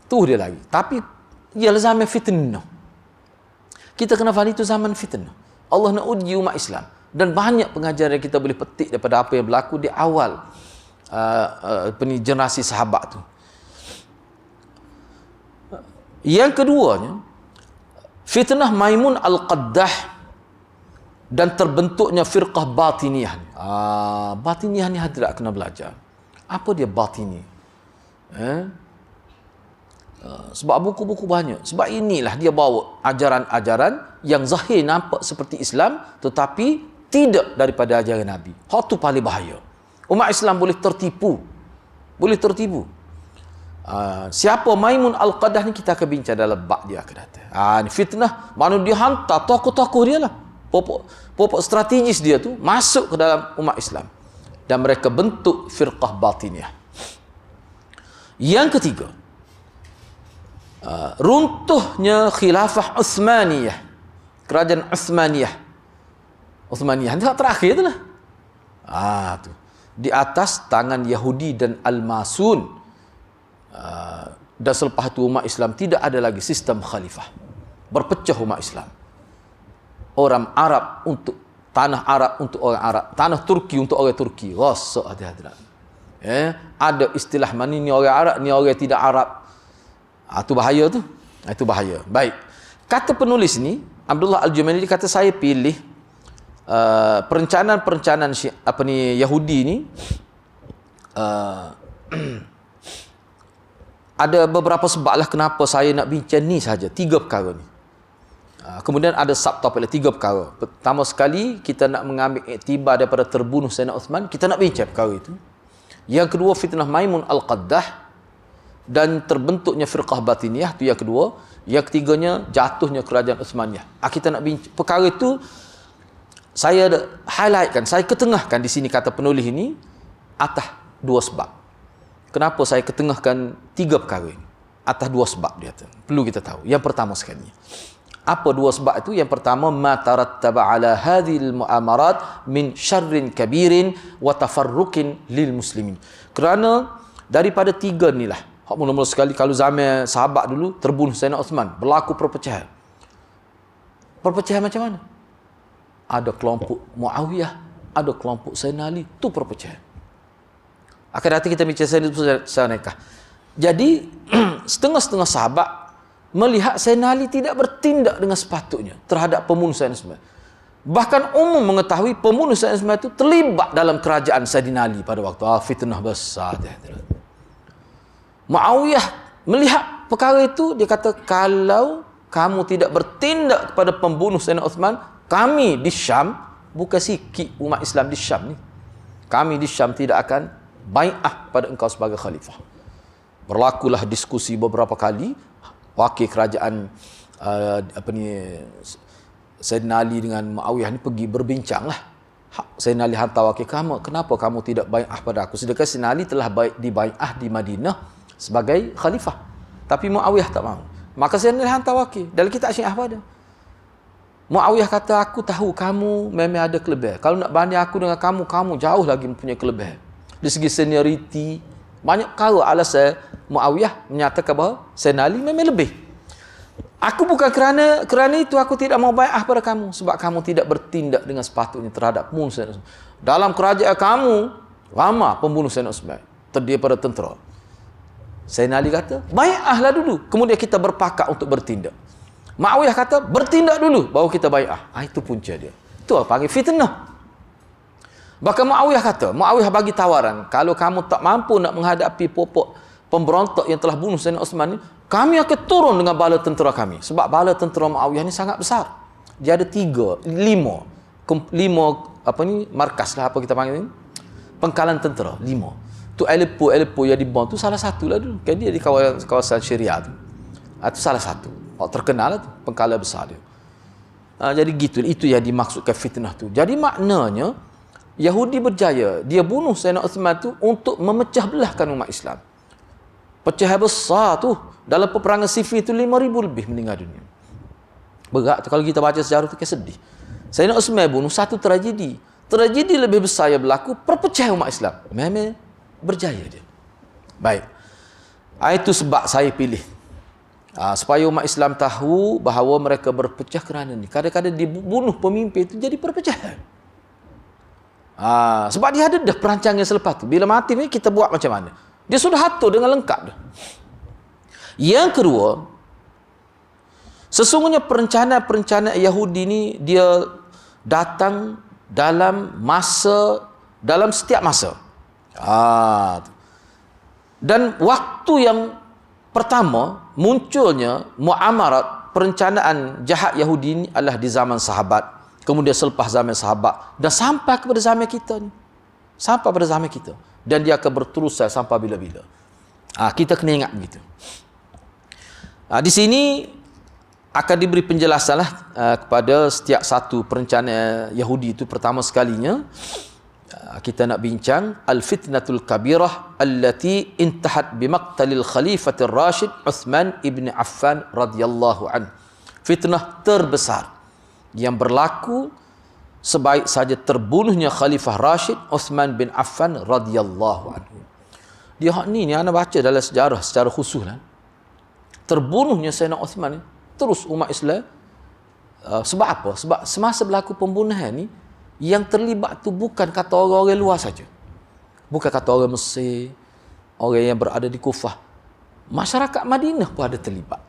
[SPEAKER 1] Tu dia lari. Tapi ialah zaman fitnah. Kita kena faham itu zaman fitnah. Allah nak uji umat Islam. Dan banyak pengajaran yang kita boleh petik daripada apa yang berlaku di awal generasi sahabat tu. Yang keduanya, fitnah Maimun Al-Qaddah dan terbentuknya firqah batiniyah. Batiniyah ni hadirat kena belajar. Apa dia batini? Sebab buku-buku banyak. Sebab inilah dia bawa ajaran-ajaran yang zahir nampak seperti Islam tetapi tidak daripada ajaran Nabi. Hak tu paling bahaya. Umat Islam boleh tertipu. Siapa Maimun Al-Qaddah ni kita akan bincang dalam bab dia akan datang. Ni fitnah, mana dia hantar tokoh-tokoh dia lah. Pokok strategis dia tu masuk ke dalam umat Islam. Dan mereka bentuk firqah batiniyah. Yang ketiga, runtuhnya khilafah Uthmaniyah. Kerajaan Uthmaniyah. Uthmaniyah ni terakhir tu lah. Tu. Di atas tangan Yahudi dan Al-Masun. Dan selepas itu umat Islam tidak ada lagi sistem khalifah. Berpecah umat Islam. Orang Arab untuk tanah Arab untuk orang Arab, tanah Turki untuk orang Turki. Rasak hati-hati. Ada istilah mana ni orang Arab, ni orang tidak Arab. Itu bahaya tu. Itu bahaya. Baik. Kata penulis ni, Abdullah Al-Jumaili kata saya pilih perencanaan Yahudi ni ada beberapa sebab lah kenapa saya nak bincang ni saja. 3 perkara ni. Kemudian ada subtopik 3 perkara. Pertama sekali, kita nak mengambil iktibar daripada terbunuh Sayyidina Uthman. Kita nak bincang perkara itu. Yang kedua, fitnah Maimun Al-Qaddah dan terbentuknya firqah batiniyah. Itu yang kedua. Yang ketiganya, jatuhnya kerajaan Uthmaniyah. Kita nak bincang. Perkara itu, saya highlightkan, saya ketengahkan di sini kata penulis ini atas 2 sebab. Kenapa saya ketengahkan 3 perkara ini? Atas 2 sebab dia. Perlu kita tahu. Yang pertama sekali. Apa 2 sebab itu? Yang pertama, ma tarattaba ala hadhil mu'amarat min syarrin kabirin wa tafarruqin lil muslimin. Kerana daripada 3 ni lah. Hak mula-mula sekali kalau zaman sahabat dulu terbunuh Sayyidina Uthman, berlaku perpecahan. Perpecahan macam mana? Ada kelompok Muawiyah, ada kelompok Sayyidina Ali, tu perpecahan. Akan nanti kita bincang secara nikah. Jadi setengah-setengah sahabat melihat Sayyidina Ali tidak bertindak dengan sepatutnya terhadap pembunuh Sayyidina Uthman. Bahkan umum mengetahui pembunuh Sayyidina Uthman itu terlibat dalam kerajaan Sayyidina Ali pada waktu fitnah besar. Muawiyah melihat perkara itu, dia kata, kalau kamu tidak bertindak kepada pembunuh Sayyidina Uthman, kami di Syam, bukan sikit umat Islam di Syam ni, kami di Syam tidak akan bai'ah pada engkau sebagai khalifah. Berlakulah diskusi beberapa kali. Wakil kerajaan Sayyidina Ali dengan Muawiyah ni pergi berbincang lah. Sayyidina Ali hantar wakil kamu, kenapa kamu tidak bai'ah pada aku? Sedangkan Sayyidina Ali telah dibai'ah di Madinah sebagai khalifah. Tapi Muawiyah tak mahu. Maka Sayyidina Ali hantar wakil. Dalam kitab Syiah apa ada? Muawiyah kata, aku tahu kamu memang ada kelebihan. Kalau nak banding aku dengan kamu, kamu jauh lagi mempunyai kelebihan. Dari segi senioriti, banyak kali alasan Muawiyah menyatakan bahawa Sayyidina Ali memang lebih. Aku bukan kerana itu aku tidak mau bai'ah pada kamu, sebab kamu tidak bertindak dengan sepatutnya terhadap pembunuh Sayyidina Utsman. Dalam kerajaan kamu, ramai pembunuh Sayyidina Utsman, terdiri pada tentera. Sayyidina Ali kata, bai'ahlah dulu, kemudian kita berpakat untuk bertindak. Muawiyah kata, bertindak dulu, baru kita bai'ah. Itu punca dia. Itu apa panggil fitnah. Bahkan Muawiyah bagi tawaran, kalau kamu tak mampu nak menghadapi popok pemberontak yang telah bunuh Sayyidina Utsman ni, kami akan turun dengan bala tentera kami. Sebab bala tentera Muawiyah ni sangat besar. Dia ada 5 markas lah, apa kita panggil ni? Pengkalan tentera, 5. Tu Aleppo yang dibom tu salah satu lah dulu. Kan dia di kawasan Syria tu. Itu salah satu. Terkenal lah tu, pengkala besar dia. Jadi gitu, itu yang dimaksudkan fitnah tu. Jadi maknanya Yahudi berjaya, dia bunuh Sayyidina Utsman tu untuk memecah belahkan umat Islam. Pecahan besar tu, dalam peperangan Siffin tu 5,000 lebih meninggal dunia. Berat tu, kalau kita baca sejarah tu, sedih. Sayyidina Utsman bunuh satu tragedi. Tragedi lebih besar yang berlaku, perpecahan umat Islam. Memang berjaya dia. Baik. Itu sebab saya pilih. Supaya umat Islam tahu bahawa mereka berpecah kerana ni. Kadang-kadang dibunuh pemimpin itu jadi perpecahan. Sebab dia ada dah perancangan selepas tu. Bila mati ni kita buat macam mana? Dia sudah atur dengan lengkap dah. Yang kedua, sesungguhnya perencanaan Yahudi ni dia datang dalam setiap masa. Dan waktu yang pertama munculnya muamarat, perencanaan jahat Yahudi ini adalah di zaman sahabat, kemudian selepas zaman sahabat, dan sampai kepada zaman kita ni. Sampai pada zaman kita. Dan dia akan berterusan sampai bila-bila. Kita kena ingat begitu. Di sini akan diberi penjelasan lah kepada setiap satu perencanaan Yahudi itu. Pertama sekalinya kita nak bincang al-fitnatul kabirah allati intahat bimaqtalil khalifatir Rashid Uthman ibn Affan radhiyallahu an. Fitnah terbesar yang berlaku sebaik saja terbunuhnya Khalifah Rashid Uthman bin Affan radhiyallahu anhu. Dia ni ana baca dalam sejarah secara khusus lah. Terbunuhnya Sayyidina Uthman ni, terus umat Islam sebab apa? Sebab semasa berlaku pembunuhan ni, yang terlibat tu bukan kata orang-orang luar saja. Bukan kata orang Mesir, orang yang berada di Kufah. Masyarakat Madinah pun ada terlibat.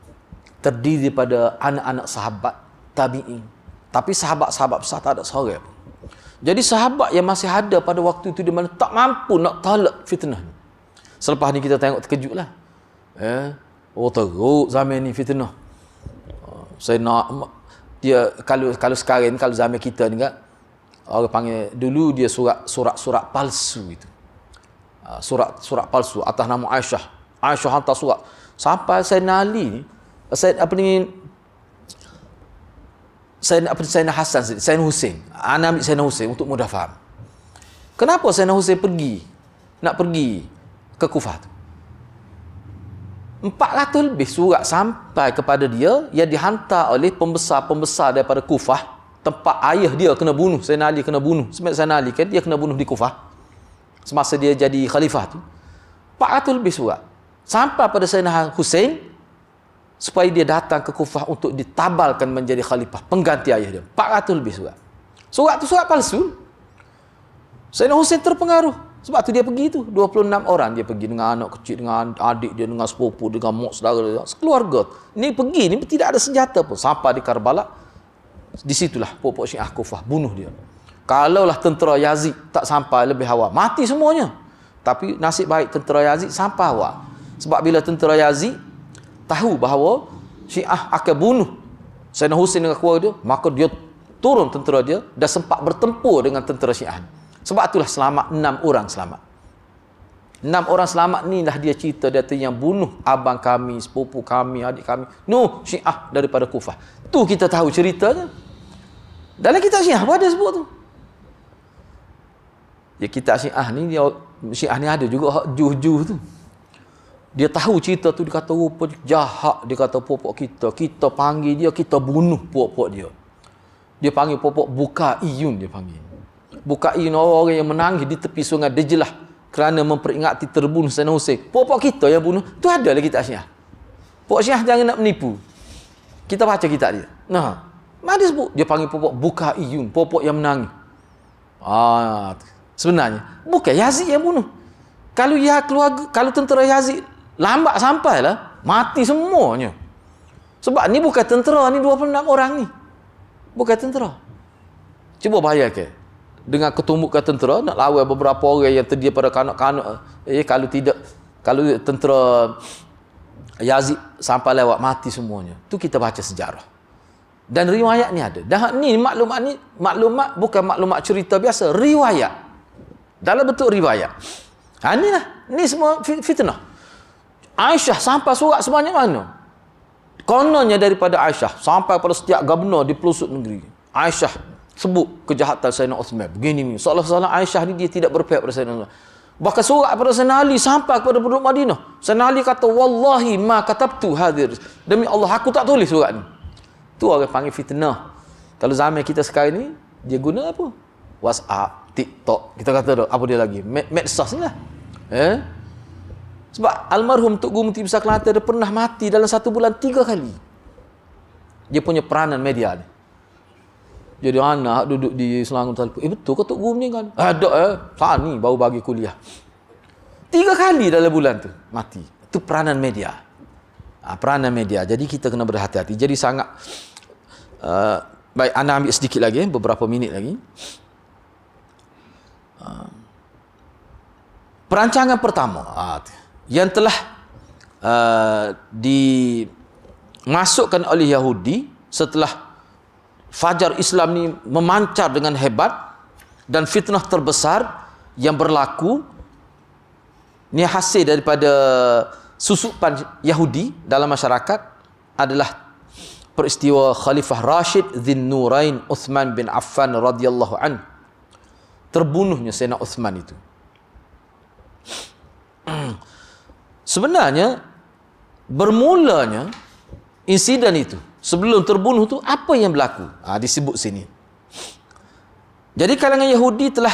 [SPEAKER 1] Terdiri daripada anak-anak sahabat, tabi'in. Tapi sahabat-sahabat besar tak ada seorang pun. Jadi sahabat yang masih ada pada waktu itu di mana tak mampu nak talak fitnah ni. Selepas ni kita tengok terkejutlah. Teruk zaman ni fitnah. Saya nak dia kalau sekarang, kalau zaman kita ni kan, orang panggil dulu dia surat palsu itu. Surat palsu atas nama Aisyah. Aisyah hantar surat sampai Sayyidina Ali ni, Sayyidina Hasan, Sayyidina Husain. Ana ambil Sayyidina Husain untuk mudah faham. Kenapa Sayyidina Husain nak pergi ke Kufah tu? 400 lebih surat sampai kepada dia yang dihantar oleh pembesar-pembesar daripada Kufah, tempat ayah dia kena bunuh, Sayyidina Ali kena bunuh. Sebab Sayyidina Ali kan dia kena bunuh di Kufah semasa dia jadi khalifah tu. 400 lebih surat sampai pada Sayyidina Husain supaya dia datang ke Kufah untuk ditabalkan menjadi khalifah pengganti ayah dia. 400 lebih surat. Surat tu surat palsu. Sayyidina Husain terpengaruh. Sebab tu dia pergi tu, 26 orang dia pergi dengan anak kecil, dengan adik dia, dengan sepupu, dengan mak saudara dia, sekeluarga. Ni pergi ni tidak ada senjata pun sampai di Karbala. Di situlah pokok Syiah Kufah bunuh dia. Kalaulah tentera Yazid tak sampai lebih awal, mati semuanya. Tapi nasib baik tentera Yazid sampai awal. Sebab bila tentera Yazid tahu bahawa Syiah akan bunuh Sayyidina Husain dengan keluarga dia, maka dia turun tentera dia dan sempat bertempur dengan tentera Syiah. Sebab itulah selamat 6 orang selamat. 6 orang selamat ni dah dia cerita dia yang bunuh abang kami, sepupu kami, adik kami. Syiah daripada Kufah. Tu kita tahu ceritanya. Dalam kitab Syiah apa ada sebut tu? Ya kitab Syiah ni ada juga hak juh-juh tu. Dia tahu cerita tu, dia kata rupa jahat, dia kata popok kita panggil dia, kita bunuh popok dia. Dia panggil popok Bukaiyun, dia panggil. Bukaiyun orang yang menangis di tepi sungai Dajlah kerana memperingati terbunuh Sayyidina Husain. Popok kita yang bunuh, tu ada lagi kitab Syiah. Popok Syiah jangan nak menipu. Kita baca kitab dia. Nah, mana sebut? Dia panggil popok Bukaiyun, popok yang menangis. Sebenarnya bukan Yazid yang bunuh. Kalau keluarga, kalau tentera Yazid lambat sampailah, mati semuanya. Sebab ni bukan tentera ni, 26 orang ni. Bukan tentera. Cuba bayangkan. Dengan ketumbukan tentera nak lawan beberapa orang yang terdia pada kanak-kanak. Kalau tentera Yazid sampai lewat, mati semuanya. Tu kita baca sejarah. Dan riwayat ni ada. Dan ni maklumat bukan maklumat cerita biasa, riwayat. Dalam bentuk riwayat. Ni semua fitnah. Aisyah sampai surat sebanyak mana? Kononnya daripada Aisyah sampai pada setiap gubernur di pelosok negeri. Aisyah sebut kejahatan Sayyidina Uthman. Begini. Seolah-olah Aisyah ni dia tidak berpihak pada Sayyidina Uthman. Bahkan surat pada Sayyidina Ali sampai kepada penduduk Madinah. Sayyidina Ali kata, wallahi ma katabtu hadir. Demi Allah, aku tak tulis surat ni. Tu orang panggil fitnah. Kalau zaman kita sekarang ni, dia guna apa? WhatsApp, TikTok. Kita kata apa dia lagi? Medsos ni lah. Sebab almarhum Tok Guru Mufti Besar Kelantan dia pernah mati dalam 1 bulan 3 kali. Dia punya peranan media ni. Jadi anak duduk di Selangor telefon. Betul ke Tok Guru ni kan? Ada saat ni baru bagi kuliah. 3 kali dalam bulan tu mati. Itu peranan media. Peranan media. Jadi kita kena berhati-hati. Jadi sangat baik, anda ambil sedikit lagi, beberapa minit lagi. Perancangan pertama yang telah dimasukkan oleh Yahudi setelah fajar Islam ni memancar dengan hebat dan fitnah terbesar yang berlaku ni hasil daripada susupan Yahudi dalam masyarakat adalah peristiwa Khalifah Rashid Dzin Nurain Uthman bin Affan radhiyallahu an. Terbunuhnya Sayyidina Uthman itu. Sebenarnya bermulanya insiden itu, sebelum terbunuh tu apa yang berlaku? Disebut sini. Jadi kalangan Yahudi telah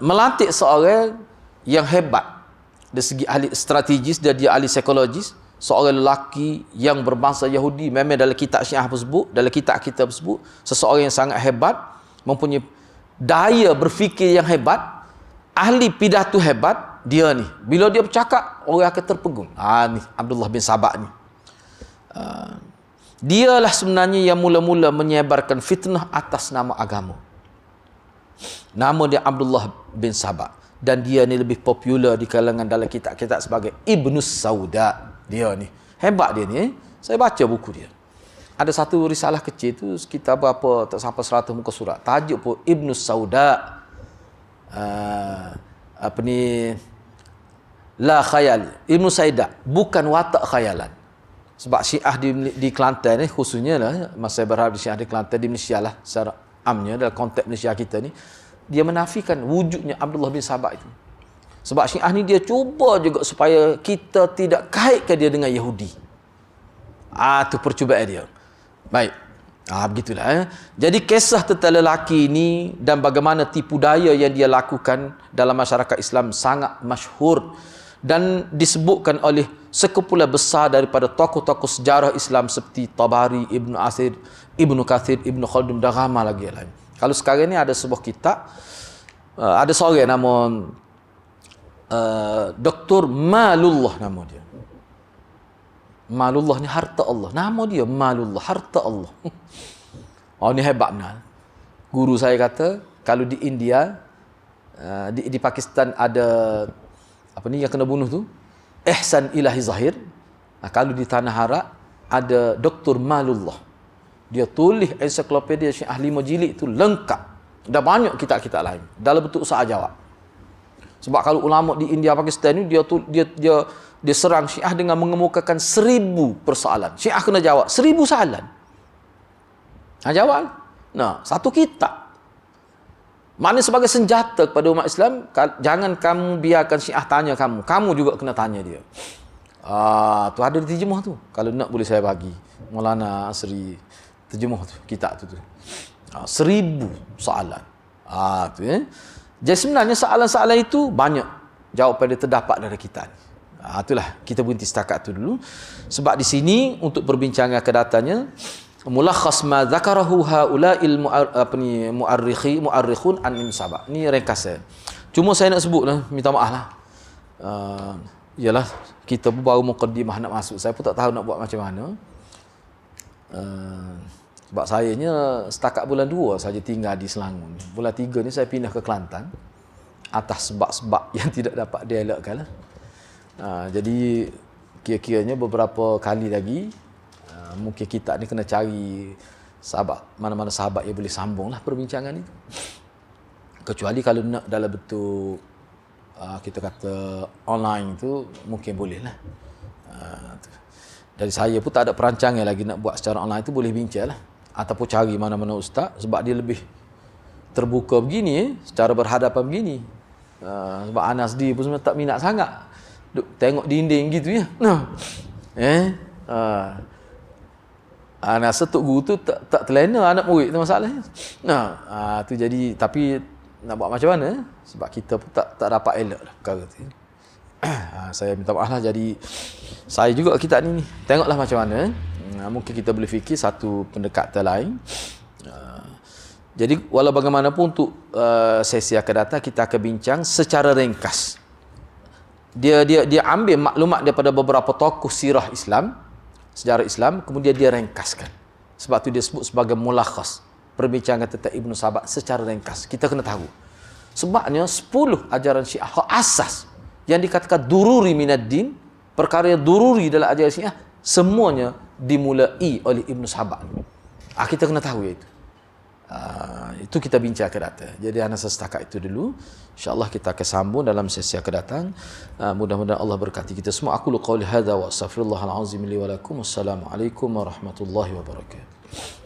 [SPEAKER 1] melantik seorang yang hebat dari segi ahli strategis dan dia ahli psikologis, seorang lelaki yang berbangsa Yahudi. Memang dalam kitab Syiah tersebut, dalam kitab kita tersebut, seseorang yang sangat hebat, mempunyai daya berfikir yang hebat, ahli pidato hebat. Dia ni, bila dia bercakap, orang akan terpegun. Ni Abdullah bin Sabah ni. Dialah sebenarnya yang mula-mula menyebarkan fitnah atas nama agama. Nama dia Abdullah bin Sabah. Dan dia ni lebih popular di kalangan dalam kitab-kitab sebagai Ibnus Sauda. Dia ni. Hebat dia ni. Saya baca buku dia. Ada satu risalah kecil tu, sekitar berapa, tak sampai 100 muka surat. Tajuk pun Ibnus Sauda. La khayal. Ibnu Saidah, bukan watak khayalan. Sebab Syiah di Kelantan ni, khususnya lah, masa saya berharap di Syiah di Kelantan, di Malaysia lah, secara amnya, dalam konteks Malaysia kita ni, dia menafikan wujudnya Abdullah bin Sabah itu. Sebab Syiah ni dia cuba juga supaya kita tidak kaitkan dia dengan Yahudi. Itu percubaan dia. Baik. Begitulah. Jadi kisah tentang lelaki ini dan bagaimana tipu daya yang dia lakukan dalam masyarakat Islam sangat masyhur dan disebutkan oleh sekumpulan besar daripada tokoh-tokoh sejarah Islam seperti Tabari, Ibnu Asir, Ibnu Kathir, Ibnu Khaldun dan ramai lagi lain. Kalau sekarang ni ada sebuah kitab, ada seorang nama Dr. Malullah nama dia. Malullah ni harta Allah. Nama dia Malullah, harta Allah. Ni hebat benar. Guru saya kata, kalau di India, di Pakistan ada apa ni yang kena bunuh tu? Ihsan Ilahi Zahir. Kalau di Tanah Harak ada Dr. Malullah. Dia tulis ensiklopedia Syiah 5 jilid tu lengkap. Dah banyak kitab-kitab lain dalam bentuk soal jawab. Sebab kalau ulama di India Pakistan ni dia serang Syiah dengan mengemukakan 1000 persoalan. Syiah kena jawab 1000 soalan. Jawab. Satu kitab. Maknanya sebagai senjata kepada umat Islam, jangan kamu biarkan Syiah tanya kamu juga kena tanya dia. Tu ada di terjemah tu. Kalau nak boleh saya bagi. Maulana Asri terjemah tu, kitab tu. 1000 soalan. Tu Jadi sebenarnya soalan-soalan itu banyak jawapan dia terdapat dari kita ni. Itulah kita berhenti setakat tu dulu. Sebab di sini untuk perbincangan akan datanya mulakhas ma dzakarahu haula'il mu'arrikhun an Sabah. Ni ringkasan. Cuma saya nak sebut lah, minta maaf lah. Yalah, kita pun baru muqaddimah nak masuk. Saya pun tak tahu nak buat macam mana. Sebab sayanya setakat bulan 2 saja tinggal di Selangor. Bulan 3 ni saya pindah ke Kelantan atas sebab-sebab yang tidak dapat dielakkan lah. Jadi kira-kiranya beberapa kali lagi mungkin kita ni kena cari sahabat, mana-mana sahabat yang boleh sambung lah perbincangan itu. Kecuali kalau nak dalam bentuk kita kata online tu mungkin boleh lah. Dari saya pun tak ada perancangan lagi nak buat secara online tu, boleh bincang lah. Ataupun cari mana-mana ustaz, sebab dia lebih terbuka begini, secara berhadapan begini. Sebab Anas dia pun sebenarnya tak minat sangat tengok dinding gitu ya. Anas tok guru tu tak terlena anak murid tu masalahnya. Tu jadi, tapi nak buat macam mana? Sebab kita pun tak dapat elak lah perkara tu. Saya minta maaf lah. Jadi saya juga kita ni tengoklah macam mana. Mungkin kita boleh fikir satu pendekatan lain. Jadi walau bagaimanapun untuk sesi akan datang kita akan bincang secara ringkas. Dia ambil maklumat daripada beberapa tokoh sirah Islam, sejarah Islam, kemudian dia ringkaskan. Sebab tu dia sebut sebagai mulakhas, perbincangan tentang Ibnu Sabah secara ringkas. Kita kena tahu. Sebabnya 10 ajaran Syiah asas yang dikatakan dururi minad din, perkara yang dururi dalam ajaran Syiah, semuanya dimulai oleh Ibnu Sabah. Kita kena tahu itu. Itu kita bincang akan datang. Jadi anak setakat itu dulu. InsyaAllah kita akan sambung dalam sesi akan datang. Mudah-mudahan Allah berkati kita semua. Aku lu qawli hadza wa astaghfirullahal azim li wa lakum. Wassalamualaikum warahmatullahi wabarakatuh.